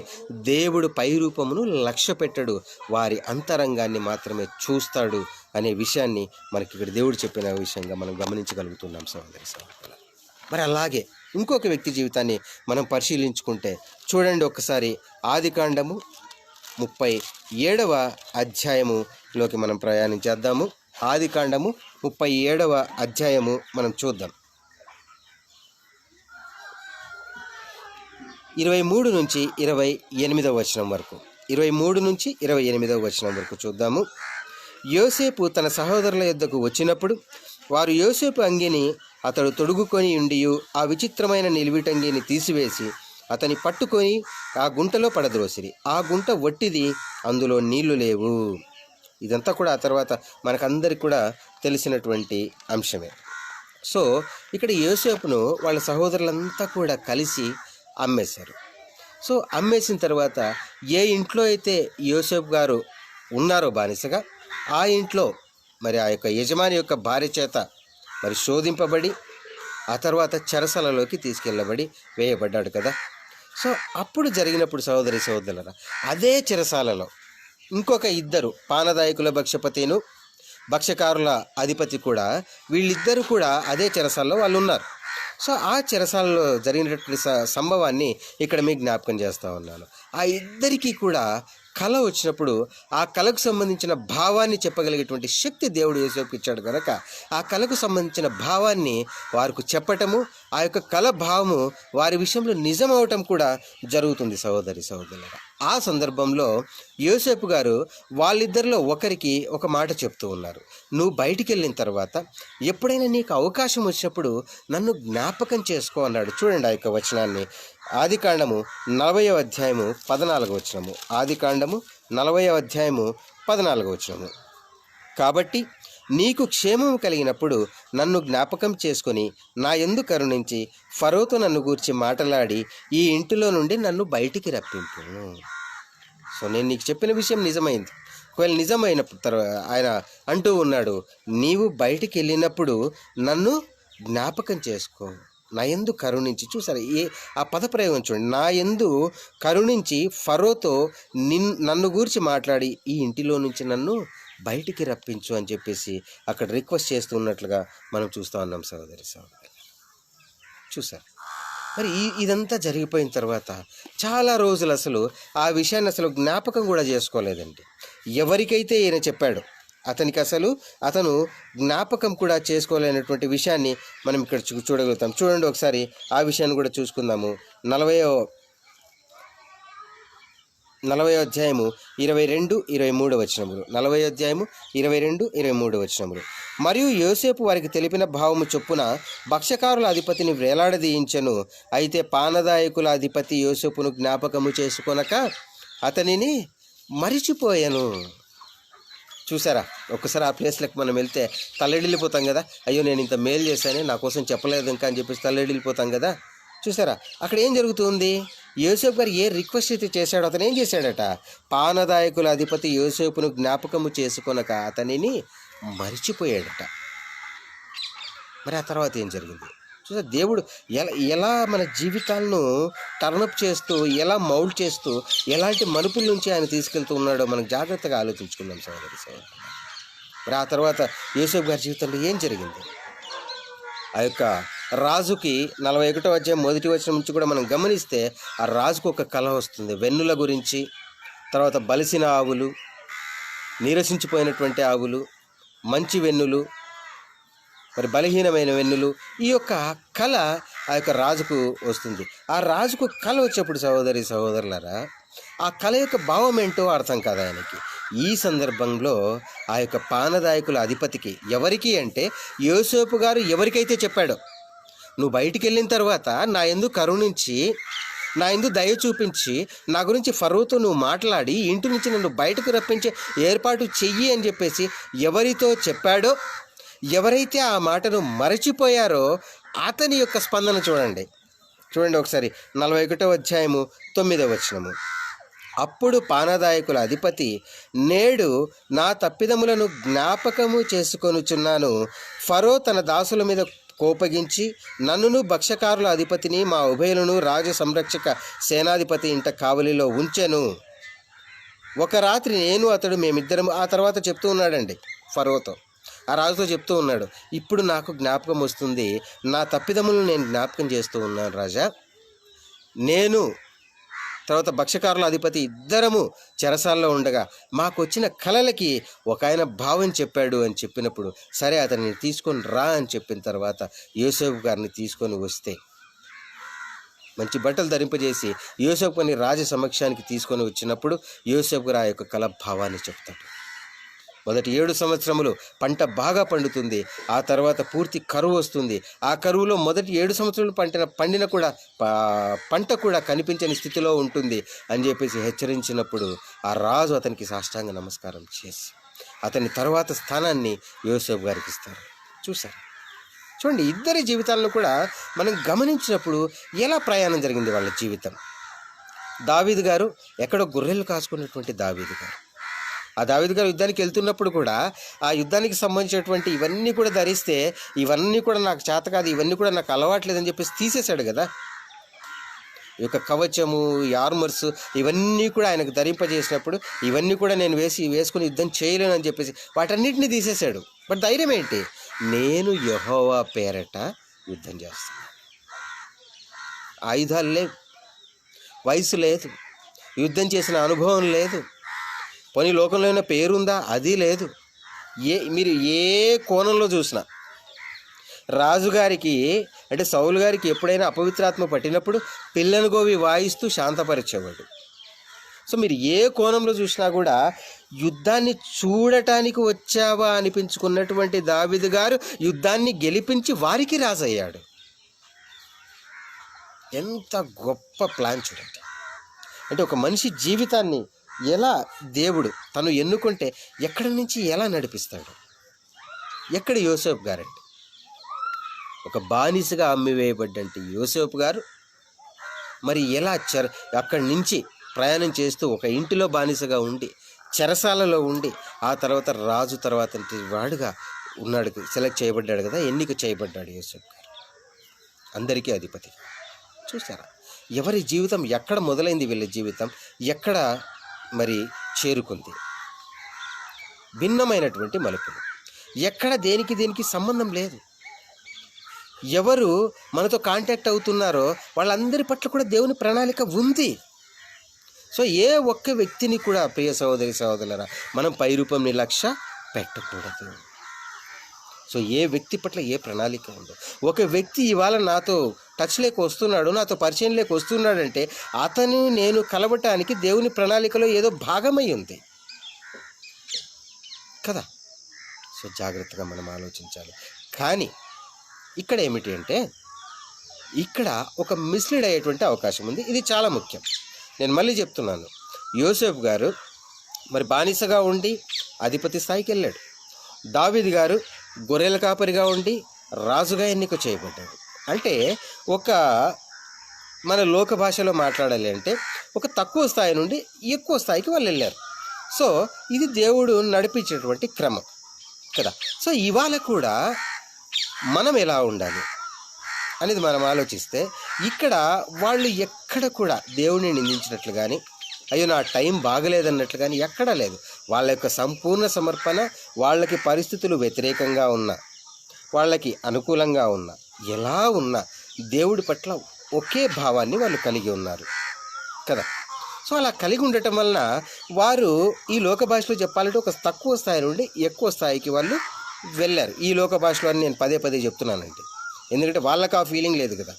S1: దేవుడు పై రూపమును లక్ష్య పెట్టడు, వారి అంతరంగాన్ని మాత్రమే చూస్తాడు అనే విషయాన్ని మనకి ఇక్కడ దేవుడు చెప్పిన విషయంగా మనం గమనించగలుగుతున్నాం సహోదరి సహోదరులు. మరి అలాగే ఇంకొక వ్యక్తి జీవితాన్ని మనం పరిశీలించుకుంటే చూడండి ఒకసారి, ఆదికాండము 37వ అధ్యాయములోకి మనం ప్రయాణించేద్దాము. ఆదికాండము 37వ అధ్యాయము మనం చూద్దాం. 23 నుంచి 28వ వచనం వరకు, 23 నుంచి 28వ వచనం వరకు చూద్దాము. యోసేపు తన సహోదరుల యొద్దకు వచ్చినప్పుడు వారు యోసేపు అంగిని అతడు తొడుగుకొని ఉండియు ఆ విచిత్రమైన నిలువిటంగిని తీసివేసి అతని పట్టుకొని ఆ గుంటలో పడద్రోసిరి. ఆ గుంట వట్టిది, అందులో నీళ్లు లేవు. ఇదంతా కూడా ఆ తర్వాత మనకందరికి కూడా తెలిసినటువంటి అంశమే. సో ఇక్కడ యోసేపును వాళ్ళ సహోదరులంతా కూడా కలిసి అమ్మేశారు. సో అమ్మేసిన తర్వాత ఏ ఇంట్లో అయితే యోసేపు గారు ఉన్నారో బానిసగా, ఆ ఇంట్లో మరి ఆ యొక్క యజమాని యొక్క భార్య చేత మరి శోధింపబడి ఆ తర్వాత చెరసాలలోకి తీసుకెళ్ళబడి వేయబడ్డాడు కదా. సో అప్పుడు జరిగినప్పుడు సహోదరి సహోదరులారా, అదే చెరసాలలో ఇంకొక ఇద్దరు, పానదాయకుల భక్షపతిను భక్ష్యకారుల అధిపతి కూడా, వీళ్ళిద్దరూ కూడా అదే చెరసాలలో వాళ్ళు ఉన్నారు. సో ఆ చెరసాలలో జరిగినటువంటి సంభవాన్ని ఇక్కడ మీకు జ్ఞాపకం చేస్తూ ఉన్నాను. ఆ ఇద్దరికీ కూడా కళ వచ్చినప్పుడు ఆ కళకు సంబంధించిన భావాన్ని చెప్పగలిగేటువంటి శక్తి దేవుడు యేసుకు ఇచ్చాడు కనుక ఆ కళకు సంబంధించిన భావాన్ని వారికి చెప్పటము, ఆ యొక్క కళ భావము వారి విషయంలో నిజమవటం కూడా జరుగుతుంది సహోదరి సహోదరులారా. ఆ సందర్భంలో యోసేపు గారు వాళ్ళిద్దరిలో ఒకరికి ఒక మాట చెప్తూ ఉన్నారు, నువ్వు బయటికి వెళ్ళిన తర్వాత ఎప్పుడైనా నీకు అవకాశం వచ్చినప్పుడు నన్ను జ్ఞాపకం చేసుకో అన్నాడు. చూడండి ఆ యొక్క వచనాన్ని, ఆదికాండము 40వ అధ్యాయము 14వ వచనము. ఆదికాండము 40వ అధ్యాయము 14వ వచనము. కాబట్టి నీకు క్షేమము కలిగినప్పుడు నన్ను జ్ఞాపకం చేసుకొని నా యందు కరుణించి ఫరోతో నన్ను గూర్చి మాట్లాడి ఈ ఇంటిలో నుండి నన్ను బయటికి రప్పింపు. సో నేను నీకు చెప్పిన విషయం నిజమైంది. ఒకవేళ నిజమైనప్పుడు తర్వాత ఆయన అంటూ ఉన్నాడు, నీవు బయటికి వెళ్ళినప్పుడు నన్ను జ్ఞాపకం చేసుకో, నా యందు కరుణించి. చూసారా ఆ పదప్రయోగం చూడండి, నా యందు కరుణించి ఫరోతో నన్ను గూర్చి మాట్లాడి ఈ ఇంటిలో నుంచి నన్ను బయటికి రప్పించు అని చెప్పేసి అక్కడ రిక్వెస్ట్ చేస్తున్నట్లుగా మనం చూస్తూ ఉన్నాం సహోదరి సహోదరు. చూసారు మరి ఇదంతా జరిగిపోయిన తర్వాత చాలా రోజులు అసలు ఆ విషయాన్ని అసలు జ్ఞాపకం కూడా చేసుకోలేదండి. ఎవరికైతే ఈయన చెప్పాడో అతను జ్ఞాపకం కూడా చేసుకోలేనటువంటి విషయాన్ని మనం ఇక్కడ చూడగలుగుతాం. చూడండి ఒకసారి ఆ విషయాన్ని కూడా చూసుకుందాము. 40వ అధ్యాయము 22-23 వచనములు. 40వ అధ్యాయము 22-23 వచనములు. మరియు యోసేపు వారికి తెలిపిన భావము చొప్పున భక్ష్యకారుల అధిపతిని వేలాడదీయించెను. అయితే పానదాయకుల అధిపతి యోసేపును జ్ఞాపకము చేసుకొనక అతనిని మరిచిపోయాను. చూసారా, ఒక్కసారి ఆ ప్లేస్లకు మనం వెళ్తే తల్లడిల్లిపోతాం కదా, అయ్యో నేను ఇంత మేలు చేశానే, నా కోసం చెప్పలేదు ఇంకా అని చెప్పేసి తల్లడిల్లిపోతాం కదా. చూసారా అక్కడ ఏం జరుగుతుంది, యోసేపు గారు ఏ రిక్వెస్ట్ అయితే చేశాడో అతను ఏం చేశాడట, పానదాయకుల అధిపతి యోసేపును జ్ఞాపకము చేసుకొనక అతనిని మరిచిపోయాడట. మరి ఆ తర్వాత ఏం జరిగింది చూసా, దేవుడు ఎలా మన జీవితాలను టర్నప్ చేస్తూ, ఎలా మౌల్డ్ చేస్తూ, ఎలాంటి మలుపుల నుంచి ఆయన తీసుకెళ్తూ ఉన్నాడో మనం జాగ్రత్తగా ఆలోచించుకుందాం సహోదరి సహోదరు. మరి ఆ తర్వాత యోసేపు గారి జీవితంలో ఏం జరిగింది, ఆ యొక్క రాజుకి 41వ అధ్యాయం 1వ వచనం నుంచి కూడా మనం గమనిస్తే ఆ రాజుకు ఒక కళ వస్తుంది. వెన్నుల గురించి, తర్వాత బలిసిన ఆవులు, నీరసించిపోయినటువంటి ఆవులు, మంచి వెన్నులు, మరి బలహీనమైన వెన్నులు, ఈ యొక్క కళ ఆ యొక్క రాజుకు వస్తుంది. ఆ రాజుకు కళ వచ్చేప్పుడు సహోదరి సహోదరులారా, ఆ కళ యొక్క భావం ఏంటో అర్థం కాదు ఆయనకి. ఈ సందర్భంలో ఆ యొక్క పానదాయకుల అధిపతికి, ఎవరికి అంటే యోసేపు గారు ఎవరికైతే చెప్పాడో, నువ్వు బయటికి వెళ్ళిన తర్వాత నా యందు కరుణించి, నా యందు దయ చూపించి, నా గురించి ఫరోతో నువ్వు మాట్లాడి ఇంటి నుంచి నన్ను బయటకు రప్పించే ఏర్పాటు చెయ్యి అని చెప్పేసి ఎవరితో చెప్పాడో, ఎవరైతే ఆ మాటను మరచిపోయారో అతని యొక్క స్పందన చూడండి ఒకసారి. 41వ అధ్యాయము 9వ వచనము. అప్పుడు పానదాయకుల అధిపతి, నేడు నా తప్పిదములను జ్ఞాపకము చేసుకొనుచున్నాను. ఫరో తన దాసుల మీద కోపగించి నన్నును భక్ష్యకారుల అధిపతిని మా ఉభయులను రాజ సంరక్షక సేనాధిపతి ఇంట కావలిలో ఉంచెను. ఒక రాత్రి నేను అతడు మేమిద్దరం, ఆ తర్వాత చెప్తూ ఉన్నాడండి ఫరోతో, ఆ రాజుతో చెప్తూ ఉన్నాడు, ఇప్పుడు నాకు జ్ఞాపకం వస్తుంది, నా తప్పిదములను నేను జ్ఞాపకం చేస్తూ ఉన్నాను రాజా. నేను తర్వాత భక్ష్యకారుల అధిపతి ఇద్దరము చెరసాల్లో ఉండగా మాకు వచ్చిన కలలకి ఒక ఆయన భావం చెప్పాడు అని చెప్పినప్పుడు, సరే అతన్ని తీసుకొని రా అని చెప్పిన తర్వాత యోసేపు గారిని తీసుకొని వస్తే, మంచి బట్టలు ధరింపజేసి యోసేపుని రాజ సమక్షానికి తీసుకొని వచ్చినప్పుడు యోసేపు గారు ఆ యొక్క కల భావాన్ని చెప్తాడు. మొదటి 7 సంవత్సరములు పంట బాగా పండుతుంది, ఆ తర్వాత పూర్తి కరువు వస్తుంది. ఆ కరువులో మొదటి 7 సంవత్సరాలు పండిన కూడా పంట కూడా కనిపించని స్థితిలో ఉంటుంది అని చెప్పేసి హెచ్చరించినప్పుడు ఆ రాజు అతనికి సాష్టాంగ నమస్కారం చేసి అతని తర్వాత స్థానాన్ని యోసేపు గారికి ఇస్తారు. చూడండి, ఇద్దరి జీవితాలను కూడా మనం గమనించినప్పుడు ఎలా ప్రయాణం జరిగింది వాళ్ళ జీవితం. దావీదు గారు ఎక్కడో గొర్రెలు కాసుకున్నటువంటి దావీదు గారు, ఆ దావీదు గారు యుద్ధానికి వెళ్తున్నప్పుడు కూడా ఆ యుద్ధానికి సంబంధించినటువంటి ఇవన్నీ కూడా ధరిస్తే, ఇవన్నీ కూడా నాకు చేత కాదు, ఇవన్నీ కూడా నాకు అలవాట్లేదని చెప్పేసి తీసేశాడు కదా. ఈ యొక్క కవచము, ఈ ఆర్మర్స్ ఇవన్నీ కూడా ఆయనకు ధరింపజేసినప్పుడు ఇవన్నీ కూడా నేను వేసుకుని యుద్ధం చేయలేను అని చెప్పేసి వాటన్నిటిని తీసేశాడు. బట్ ధైర్యం ఏంటి? నేను యెహోవా పేరట యుద్ధం చేస్తాను. ఆయుధాలు లేవు, వయసు లేదు, యుద్ధం చేసిన అనుభవం లేదు, పోనీ లోకంలో ఉన్న పేరుందా? అది లేదు. మీరు ఏ కోణంలో చూసినా రాజుగారికి అంటే సౌలు గారికి ఎప్పుడైనా అపవిత్రాత్మ పట్టినప్పుడు పిల్లను గోవి వాయిస్తూ శాంతపరిచేవాడు. సో మీరు ఏ కోణంలో చూసినా కూడా యుద్ధాన్ని చూడటానికి వచ్చావా అనిపించుకున్నటువంటి దావీదు గారు యుద్ధాన్ని గెలిపించి వారికి రాజయ్యాడు. ఎంత గొప్ప ప్లాన్ చూడండి. అంటే ఒక మనిషి జీవితాన్ని ఎలా దేవుడు తను ఎన్నుకుంటే ఎక్కడి నుంచి ఎలా నడిపిస్తాడు. ఎక్కడ యోసేపు గారండి, ఒక బానిసగా అమ్మివేయబడ్డంటే యోసేపు గారు మరి ఎలా అక్కడి నుంచి ప్రయాణం చేస్తూ ఒక ఇంటిలో బానిసగా ఉండి చెరసాలలో ఉండి ఆ తర్వాత రాజు తర్వాత వాడుగా ఉన్నాడు, సెలెక్ట్ చేయబడ్డాడు కదా, ఎన్నిక చేయబడ్డాడు యోసేపు గారు, అందరికీ అధిపతి. చూసారా ఎవరి జీవితం ఎక్కడ మొదలైంది, వీళ్ళ జీవితం ఎక్కడ మరి చేరుకుంది. భిన్నమైనటువంటి మలుపులు, ఎక్కడ దేనికి సంబంధం లేదు. ఎవరు మనతో కాంటాక్ట్ అవుతున్నారో వాళ్ళందరి పట్ల కూడా దేవుని ప్రణాళిక ఉంది. సో ఏ ఒక్క వ్యక్తిని కూడా ప్రియ సహోదరి సహోదరులారా మనం పైరూపం నిర్లక్ష్య పెట్టకూడదు. సో ఏ వ్యక్తి పట్ల ఏ ప్రణాళిక ఉందో, ఒక వ్యక్తి ఇవాళ నాతో టచ్ లేక వస్తున్నాడు, నాతో పరిచయం లేక వస్తున్నాడంటే అతను నేను కలవటానికి దేవుని ప్రణాళికలో ఏదో భాగమై ఉంది కదా. సో జాగ్రత్తగా మనం ఆలోచించాలి. కానీ ఇక్కడ ఏమిటి అంటే ఇక్కడ ఒక మిస్లీడ్ అయ్యేటువంటి అవకాశం ఉంది. ఇది చాలా ముఖ్యం. నేను మళ్ళీ చెప్తున్నాను, యోసేపు గారు మరి బానిసగా ఉండి అధిపతి స్థాయికి వెళ్ళాడు. దావీదు గారు గొర్రెల కాపరిగా ఉండి రాజుగా ఎన్నిక చేయబడ్డాడు. అంటే ఒక మన లోక భాషలో మాట్లాడాలి అంటే ఒక తక్కువ స్థాయి నుండి ఎక్కువ స్థాయికి వాళ్ళు వెళ్ళారు. సో ఇది దేవుడు నడిపించేటువంటి క్రమం కదా. సో ఇవాళ కూడా మనం ఎలా ఉండాలి అనేది మనం ఆలోచిస్తే ఇక్కడ వాళ్ళు ఎక్కడ కూడా దేవుడిని నిందించినట్లు కానీ అయ్యో నా టైం బాగలేదన్నట్లు కానీ ఎక్కడా లేదు. వాళ్ళ యొక్క సంపూర్ణ సమర్పణ, వాళ్ళకి పరిస్థితులు వ్యతిరేకంగా ఉన్నా వాళ్ళకి అనుకూలంగా ఉన్నా ఎలా ఉన్నా దేవుడి పట్ల ఒకే భావాన్ని వాళ్ళు కలిగి ఉన్నారు కదా. సో అలా కలిగి ఉండటం వలన వారు ఈ లోక భాషలో చెప్పాలంటే ఒక తక్కువ స్థాయి నుండి ఎక్కువ స్థాయికి వాళ్ళు వెళ్ళారు. ఈ లోక భాషలో అని నేను పదే చెప్తున్నానండి, ఎందుకంటే వాళ్ళకి ఆ ఫీలింగ్ లేదు కదా.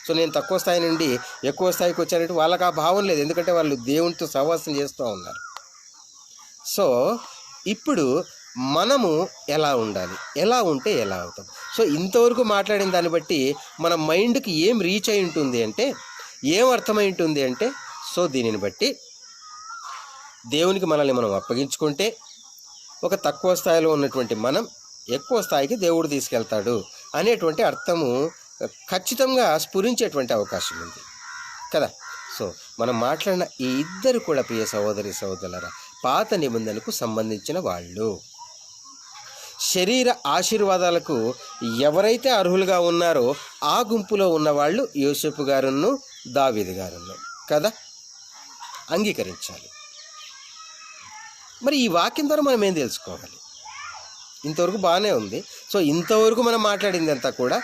S1: సో నేను తక్కువ స్థాయి నుండి ఎక్కువ స్థాయికి వచ్చానంటే వాళ్ళకి ఆ భావం లేదు, ఎందుకంటే వాళ్ళు దేవునితో సహవాసం చేస్తూ ఉన్నారు. సో ఇప్పుడు మనము ఎలా ఉండాలి, ఎలా ఉంటే ఎలా అవుతాం. సో ఇంతవరకు మాట్లాడిన దాన్ని బట్టి మన మైండ్కి ఏం రీచ్ అయి ఉంటుంది అంటే, ఏం అర్థమై ఉంటుంది అంటే, సో దీనిని బట్టి దేవునికి మనల్ని మనం అప్పగించుకుంటే ఒక తక్కువ స్థాయిలో ఉన్నటువంటి మనం ఎక్కువ స్థాయికి దేవుడు తీసుకెళ్తాడు అనేటువంటి అర్థము ఖచ్చితంగా స్ఫురించేటువంటి అవకాశం ఉంది కదా. సో మనం మాట్లాడిన ఈ ఇద్దరు కూడా ప్రియ సహోదరి సహోదరులారా పాత నిబంధనకు సంబంధించిన వాళ్ళు. శరీర ఆశీర్వాదాలకు ఎవరైతే అర్హులుగా ఉన్నారో ఆ గుంపులో ఉన్నవాళ్ళు యోసేపు గారును దావీదు గారును కదా, అంగీకరించాలి. మరి ఈ వాక్యం ద్వారా మనం ఏం తెలుసుకోవాలి? ఇంతవరకు బాగానే ఉంది. సో ఇంతవరకు మనం మాట్లాడింది అంతా కూడా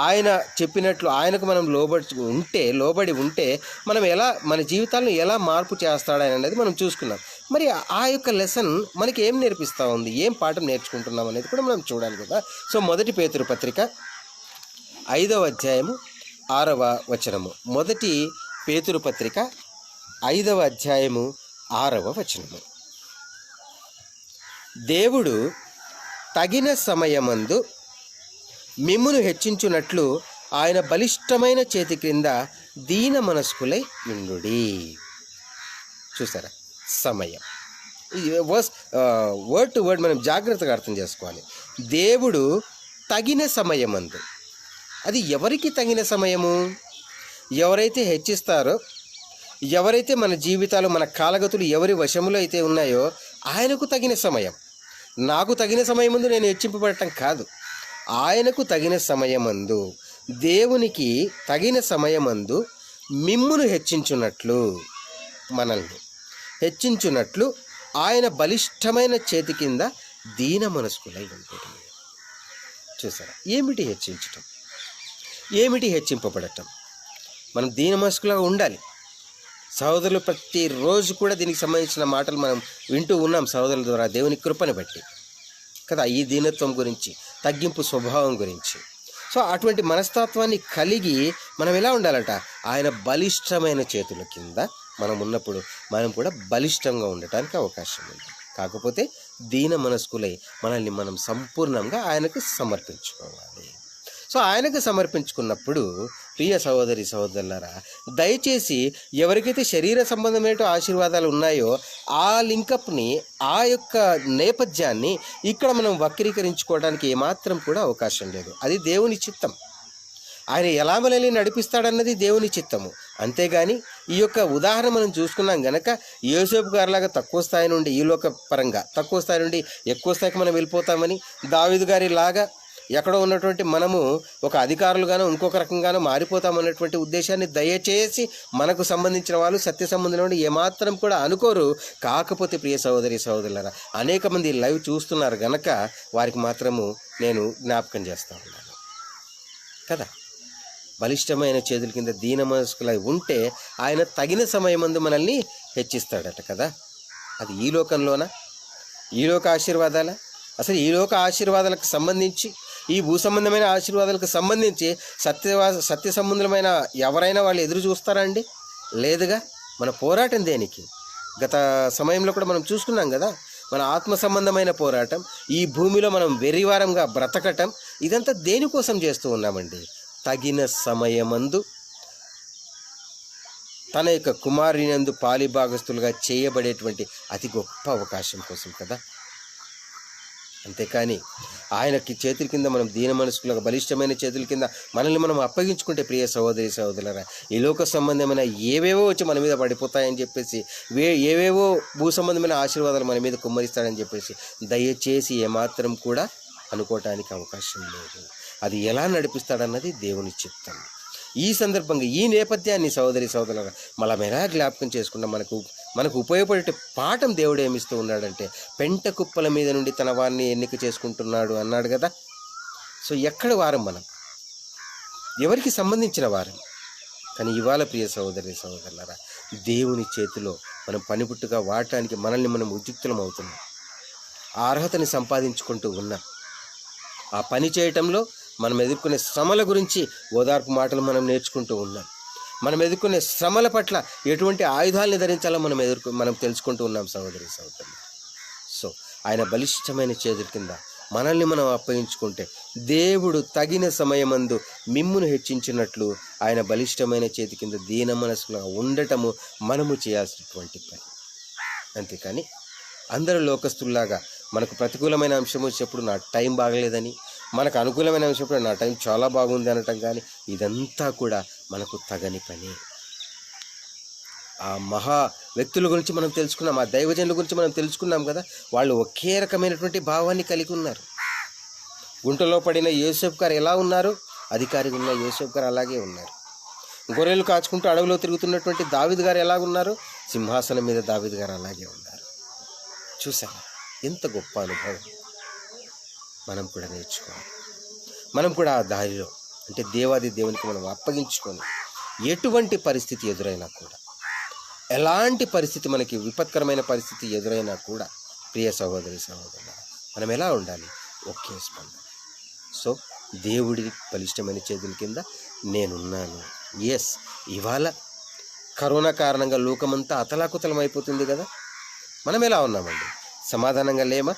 S1: ఆయన చెప్పినట్లు ఆయనకు మనం లోబడి ఉంటే మనం ఎలా మన జీవితాలను ఎలా మార్పు చేస్తాడని అనేది మనం చూసుకున్నాం. మరి ఆ యొక్క లెసన్ మనకి ఏం నేర్పిస్తూ ఉంది, ఏం పాఠం నేర్చుకుంటున్నాం అనేది కూడా మనం చూడాలి కదా. సో మొదటి పేతురు పత్రిక 5వ అధ్యాయము 6వ వచనము. మొదటి పేతురు పత్రిక 5వ అధ్యాయము 6వ వచనము. దేవుడు తగిన సమయమందు మిమ్మును హెచ్చించున్నట్లు ఆయన బలిష్టమైన చేతి క్రింద దీన మనస్కులై ఉండుడి. చూసారా, సమయం వర్డ్ టు వర్డ్ మనం జాగ్రత్తగా అర్థం చేసుకోవాలి. దేవుడు తగిన సమయమందు, అది ఎవరికి తగిన సమయము? ఎవరైతే హెచ్చిస్తారో, ఎవరైతే మన జీవితాలు మన కాలగతులు ఎవరి వశములో అయితే ఉన్నాయో ఆయనకు తగిన సమయం. నాకు తగిన సమయమందు నేను హెచ్చింపబడటం కాదు, ఆయనకు తగిన సమయమందు, దేవునికి తగిన సమయమందు మిమ్మును హెచ్చించున్నట్లు, మనల్ని హెచ్చించున్నట్లు ఆయన బలిష్టమైన చేతి కింద దీన మనస్కులై ఉంటుంది. చూసారా, ఏమిటి హెచ్చించటం, ఏమిటి హెచ్చింపబడటం? మనం దీన మనస్కులుగా ఉండాలి. సహోదరులు ప్రతిరోజు కూడా దీనికి సంబంధించిన మాటలు మనం వింటూ ఉన్నాం సహోదరుల ద్వారా, దేవుని కృపను బట్టి కదా, ఈ దీనత్వం గురించి, తగ్గింపు స్వభావం గురించి. సో అటువంటి మనస్తత్వాన్ని కలిగి మనం ఎలా ఉండాలట? ఆయన బలిష్టమైన చేతుల కింద మనం ఉన్నప్పుడు మనం కూడా బలిష్టంగా ఉండటానికి అవకాశం ఉంది. కాకపోతే దీన మనస్కులై మనల్ని మనం సంపూర్ణంగా ఆయనకు సమర్పించుకోవాలి. సో ఆయనకు సమర్పించుకున్నప్పుడు ప్రియ సహోదరి సహోదరులారా, దయచేసి ఎవరికైతే శరీర సంబంధమైన ఆశీర్వాదాలు ఉన్నాయో ఆ లింకప్ని, ఆ యొక్క నేపథ్యాన్ని ఇక్కడ మనం వక్రీకరించుకోవడానికి ఏమాత్రం కూడా అవకాశం లేదు. అది దేవుని చిత్తం. ఆయన ఎలా మనల్ని నడిపిస్తాడన్నది దేవుని చిత్తము. అంతేగాని ఈ యొక్క ఉదాహరణ మనం చూసుకున్నాం గనక యోసేపు గారిలాగా తక్కువ స్థాయి నుండి ఈ లోక పరంగా తక్కువ స్థాయి నుండి ఎక్కువ స్థాయికి మనం వెళ్ళిపోతామని, దావీదు గారి లాగా ఎక్కడో ఉన్నటువంటి మనము ఒక అధికారులుగానో ఇంకొక రకంగానో మారిపోతామన్నటువంటి ఉద్దేశాన్ని దయచేసి మనకు సంబంధించిన వాళ్ళు సత్య సంబంధంలో ఏమాత్రం కూడా అనుకోరు. కాకపోతే ప్రియ సహోదరి సహోదరులారా, అనేక మంది లైవ్ చూస్తున్నారు గనక వారికి మాత్రము నేను జ్ఞాపకం చేస్తూ ఉన్నాను కదా. బలిష్టమైన చేతుల కింద దీన మనస్కులై ఉంటే ఆయన తగిన సమయమందు మనల్ని హెచ్చిస్తాడట కదా. అది ఈ లోకంలోనా, ఈ లోక ఆశీర్వాదాలా? అసలు ఈ లోక ఆశీర్వాదాలకు సంబంధించి, ఈ భూ సంబంధమైన ఆశీర్వాదాలకు సంబంధించి సత్య సంబంధమైన ఎవరైనా వాళ్ళు ఎదురు చూస్తారా అండి? లేదుగా. మన పోరాటం దేనికి? గత సమయంలో కూడా మనం చూసుకున్నాం కదా, మన ఆత్మ సంబంధమైన పోరాటం, ఈ భూమిలో మనం వెర్రివారంగా బ్రతకటం, ఇదంతా దేనికోసం చేస్తూ ఉన్నామండి? తగిన సమయమందు తన యొక్క కుమారునియందు పాలిభాగస్తులుగా చేయబడేటువంటి అతి గొప్ప అవకాశం కోసం కదా. అంతేకాని ఆయనకి చేతుల కింద మనం దీన మనస్కులుగా బలిష్టమైన చేతుల కింద మనల్ని మనం అప్పగించుకుంటే ప్రియ సహోదరి సహోదరులారా, ఈ లోక సంబంధమైన ఏవేవో వచ్చి మన మీద పడిపోతాయని చెప్పేసి, ఏవేవో భూ సంబంధమైన ఆశీర్వాదాలు మన మీద కుమ్మరిస్తాడని చెప్పేసి దయచేసి ఏమాత్రం కూడా అనుకోవటానికి అవకాశం లేదు. అది ఎలా నడిపిస్తాడన్నది దేవుని చిత్తం. ఈ సందర్భంగా ఈ నేపథ్యాన్ని సహోదరి సహోదరులారా మనం ఎలా జ్ఞాపకం చేసుకుంటాం? మనకు ఉపయోగపడే పాఠం దేవుడు ఏమిస్తూ ఉన్నాడంటే, పెంట కుప్పల మీద నుండి తన వారిని ఎన్నిక చేసుకుంటున్నాడు అన్నాడు కదా. సో ఎక్కడ వారం మనం? ఎవరికి సంబంధించిన వారం? కానీ ఇవాళ ప్రియ సహోదరి సహోదరులారా, దేవుని చేతిలో మనం పనిపుట్టుగా వాడటానికి మనల్ని మనం ఉద్యుక్తులం అవుతున్నాం. ఆ అర్హతని సంపాదించుకుంటూ ఉన్నాం. ఆ పని చేయటంలో మనం ఎదుర్కొనే శ్రమల గురించి ఓదార్పు మాటలు మనం నేర్చుకుంటూ ఉన్నాం. మనం ఎదుర్కొనే శ్రమల పట్ల ఎటువంటి ఆయుధాలని ధరించాలో మనం తెలుసుకుంటూ ఉన్నాం సహోదరి సహోదరులు. సో ఆయన బలిష్టమైన చేతుల కింద మనల్ని మనం అప్పగించుకుంటే దేవుడు తగిన సమయమందు మిమ్మును హెచ్చించినట్లు ఆయన బలిష్టమైన చేతి కింద దీన మనసులో ఉండటము మనము చేయాల్సినటువంటి పని. అంతేకాని అందరూ లోకస్తుల్లాగా మనకు ప్రతికూలమైన అంశం వచ్చేప్పుడు నా టైం బాగలేదని, మనకు అనుకూలమైన అంశం నా టైం చాలా బాగుంది అనటం కానీ ఇదంతా కూడా మనకు తగని పని. ఆ మహా వ్యక్తుల గురించి మనం తెలుసుకున్నాం, ఆ దైవజనుల గురించి మనం తెలుసుకున్నాం కదా. వాళ్ళు ఒకే రకమైనటువంటి భావాన్ని కలిగి ఉన్నారు. గుంటలో పడిన యోసేపు గారు ఎలా ఉన్నారు, అధికారిగా ఉన్న యోసేపు గారు అలాగే ఉన్నారు. గొర్రెలు కాచుకుంటూ అడవిలో తిరుగుతున్నటువంటి దావీదు గారు ఎలా ఉన్నారు, సింహాసనం మీద దావీదు గారు అలాగే ఉన్నారు. చూసారా ఎంత గొప్ప అనుభవం. మనం కూడా నేర్చుకోవాలి. మనం కూడా ఆ దారిలో అంటే దేవాది దేవునికి మనం అప్పగించుకొని ఎటువంటి పరిస్థితి ఎదురైనా కూడా, ఎలాంటి పరిస్థితి మనకి విపత్కరమైన పరిస్థితి ఎదురైనా కూడా, ప్రియ సహోదరి సహోదరులు, మనం ఎలా ఉండాలి, ఒకే స్పందన. సో దేవుడి బలిష్టమైన చేతుల కింద నేనున్నాను. ఎస్, ఇవాళ కరోనా కారణంగా లోకమంతా అతలాకుతలం అయిపోతుంది కదా. మనం ఎలా ఉన్నామండి, సమాధానంగా లేమా?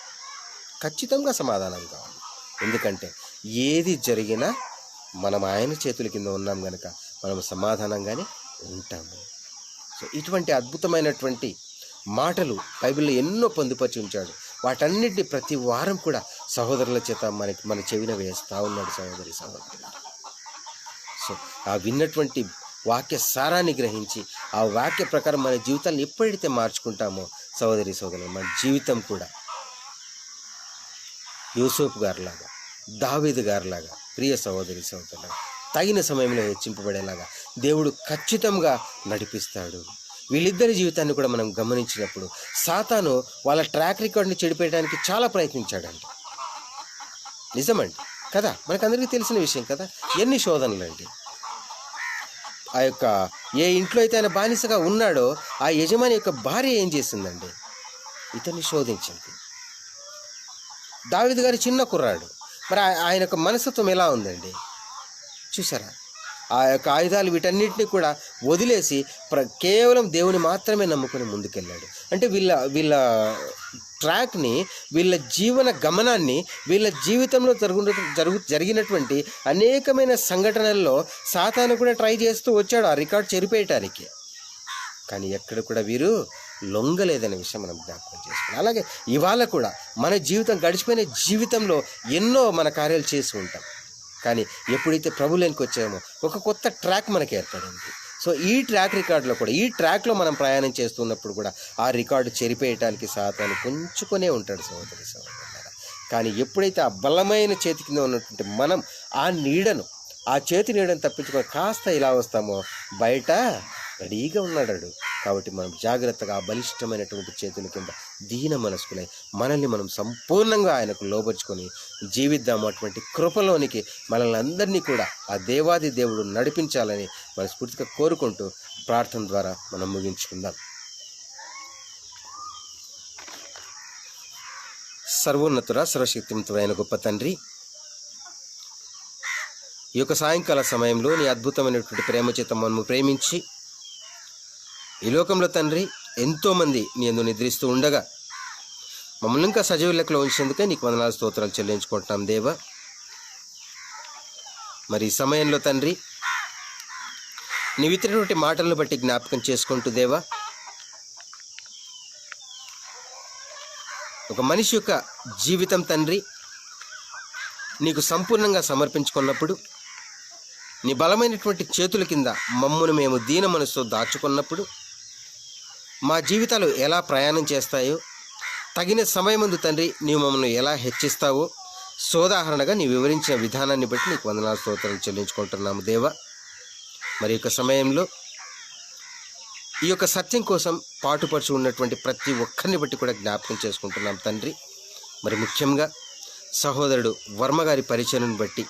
S1: ఖచ్చితంగా సమాధానంగా ఉన్నాం. ఎందుకంటే ఏది జరిగినా మనం ఆయన చేతుల కింద ఉన్నాం కనుక మనం సమాధానంగానే ఉంటాము. సో ఇటువంటి అద్భుతమైనటువంటి మాటలు బైబిల్లో ఎన్నో పొందుపరిచి ఉంచాడు. వాటన్నిటిని ప్రతి వారం కూడా సహోదరుల చేత మన చెవిన వేస్తూ ఉన్నాడు సహోదరి సహోదరులు. సో ఆ విన్నటువంటి వాక్య సారాన్ని గ్రహించి ఆ వాక్య ప్రకారం మన జీవితాన్ని ఎప్పుడైతే మార్చుకుంటామో సహోదరి సహోదరులు, మన జీవితం కూడా యూసుఫ్ గారిలాగా, దావీదు గారిలాగా, ప్రియ సహోదరి సహోదరులాగా తగిన సమయంలో హెచ్చింపబడేలాగా దేవుడు ఖచ్చితంగా నడిపిస్తాడు. వీళ్ళిద్దరి జీవితాన్ని కూడా మనం గమనించినప్పుడు సాతాను వాళ్ళ ట్రాక్ రికార్డ్ని చెడిపేయడానికి చాలా ప్రయత్నించాడండి. నిజమండి కదా, మనకందరికీ తెలిసిన విషయం కదా. ఎన్ని శోధనలు అండి. ఆ యొక్క ఏ ఇంట్లో అయితే ఆయన బానిసగా ఉన్నాడో ఆ యజమాని యొక్క భార్య ఏం చేసిందండి, ఇతన్ని శోధించింది. దావీదు గారి చిన్న కుర్రాడు, మరి ఆయన యొక్క మనస్తత్వం ఎలా ఉందండి చూసారా. ఆ యొక్క ఆయుధాలు వీటన్నిటిని కూడా వదిలేసి కేవలం దేవుని మాత్రమే నమ్ముకొని ముందుకెళ్ళాడు. అంటే వీళ్ళ ట్రాక్ని, వీళ్ళ జీవన గమనాన్ని, వీళ్ళ జీవితంలో జరిగినటువంటి అనేకమైన సంఘటనల్లో సాతాను కూడా ట్రై చేస్తూ వచ్చాడు ఆ రికార్డ్ చెరిపేయటానికి. కానీ ఎక్కడ కూడా వీరు లొంగలేదనే విషయం మనం జ్ఞాపకం చేసుకోవాలి. అలాగే ఇవాళ కూడా మన జీవితం, గడిచిపోయిన జీవితంలో ఎన్నో మన కార్యాలు చేసి ఉంటాం. కానీ ఎప్పుడైతే ప్రభువులోనికి వచ్చామో ఒక కొత్త ట్రాక్ మనకి ఏర్పడింది. సో ఈ ట్రాక్ రికార్డులో కూడా, ఈ ట్రాక్లో మనం ప్రయాణం చేస్తున్నప్పుడు కూడా ఆ రికార్డు చెరిపేయటానికి సాతాను కొంచుకొనే ఉంటాడు సహోదరి సహోదరులారా. కానీ ఎప్పుడైతే ఆ బలమైన చేతి కింద ఉన్నటువంటి మనం ఆ చేతి నీడను తప్పించుకొని కాస్త ఇలా వస్తామో బయట రెడీగా ఉన్నాడు. కాబట్టి మనం జాగ్రత్తగా ఆ బలిష్టమైనటువంటి చేతుల కింద దీన మనస్కులై మనల్ని మనం సంపూర్ణంగా ఆయనకు లోబర్చుకొని జీవిద్దాము. అటువంటి కృపలోనికి మనల్ని అందరినీ కూడా ఆ దేవాది దేవుడు నడిపించాలని మనస్ఫూర్తిగా కోరుకుంటూ ప్రార్థన ద్వారా మనం ముగించుకుందాం. సర్వోన్నతుడ, సర్వశక్తిమంతుడైన గొప్ప తండ్రి, ఈ యొక్క సాయంకాల సమయంలో నీ అద్భుతమైనటువంటి ప్రేమ చేత మనము ప్రేమించి ఈ లోకంలో తండ్రి ఎంతోమంది నీ యందు నిద్రిస్తూ ఉండగా మమ్మల్ని ఇంకా సజీవ లెక్కలో ఉంచినందుకే నీకు వందనాలు స్తోత్రాలు చెల్లించుకుంటున్నాం దేవా. మరి ఈ సమయంలో తండ్రి నీవు ఇచ్చినటువంటి మాటలను బట్టి జ్ఞాపకం చేసుకుంటూ దేవా, ఒక మనిషి యొక్క జీవితం తండ్రి నీకు సంపూర్ణంగా సమర్పించుకున్నప్పుడు, నీ బలమైనటువంటి చేతుల కింద మమ్మును మేము దీన మనసుతో దాచుకున్నప్పుడు మా జీవితాలు ఎలా ప్రయాణం చేస్తాయో, తగిన సమయమందు తండ్రి నీవు మమ్మల్ని ఎలా హెచ్చిస్తావో సోదాహరణగా నీ వివరించిన విధానాన్ని బట్టి నీకు వందనాలు స్తోత్రాలు చెల్లించుకుంటున్నాము దేవా. మరి యొక్క సమయంలో ఈ యొక్క సత్యం కోసం పాటుపరుచు ఉన్నటువంటి ప్రతి ఒక్కరిని బట్టి కూడా జ్ఞాపకం చేసుకుంటున్నాం తండ్రి. మరి ముఖ్యంగా సహోదరుడు వర్మ గారి పరిచయం బట్టి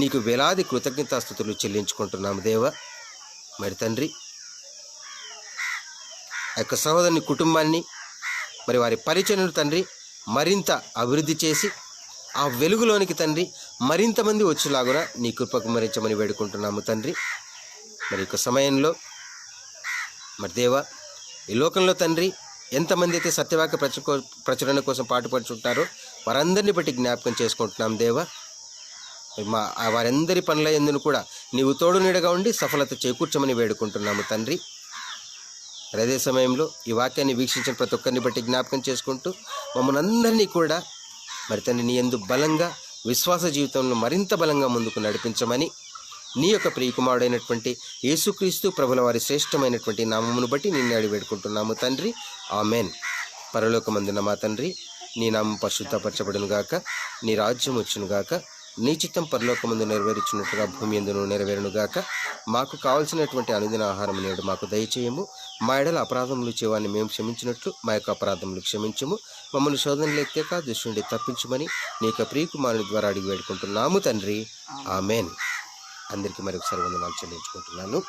S1: నీకు వేలాది కృతజ్ఞతాస్తుతులు చెల్లించుకుంటున్నాము దేవా. మరి తండ్రి ఆ యొక్క సహోదరుని కుటుంబాన్ని, మరి వారి పరిచయను తండ్రి మరింత అభివృద్ధి చేసి ఆ వెలుగులోనికి తండ్రి మరింత మంది వచ్చేలాగున నీ కృపకు మరించమని వేడుకుంటున్నాము తండ్రి. మరి యొక్క సమయంలో మరి దేవా, ఈ లోకంలో తండ్రి ఎంతమంది అయితే సత్యవాక్య ప్రచురణ కోసం పాటుపడుచుంటారో వారందరిని బట్టి జ్ఞాపకం చేసుకుంటున్నాం దేవా. వారందరి పనుల యందును కూడా నీవు తోడు నీడగా ఉండి సఫలత చేకూర్చమని వేడుకుంటున్నాము తండ్రి. అదే సమయంలో ఈ వాక్యాన్ని వీక్షించిన ప్రతి ఒక్కరిని బట్టి జ్ఞాపకం చేసుకుంటూ మమ్మల్ని అందరినీ కూడా మరి తండ్రి నీ యందు బలంగా, విశ్వాస జీవితంలో మరింత బలంగా ముందుకు నడిపించమని నీ యొక్క ప్రియకుమారుడైనటువంటి యేసుక్రీస్తు ప్రభుల వారి శ్రేష్టమైనటువంటి నామమును బట్టి నిన్ను అడిగి వేడుకుంటున్నాము తండ్రి. ఆమెన్. పరలోకమందున మా తండ్రి, నీ నామం పరిశుద్ధపరచబడును గాక, నీ రాజ్యం వచ్చును గాక, నీ చిత్తం పరలోకమందు నెరవేర్చున్నట్టుగా భూమి యందును నెరవేరును గాక. మాకు కావలసినటువంటి అనుదిన ఆహారం నేడు మాకు దయచేయము. మా ఎడల అపరాధములు చేవాన్ని మేము క్షమించినట్లు మా యొక్క అపరాధములు క్షమించము. మమ్మల్ని శోధనలు ఎత్తేక దుష్టు నుండి తప్పించమని నీ యొక్క ప్రియకుమారుని ద్వారా అడిగి వేడుకుంటున్నాము తండ్రి. ఆమెన్. అందరికీ మరొకసారి వందనాలు చెల్లించుకుంటున్నాను.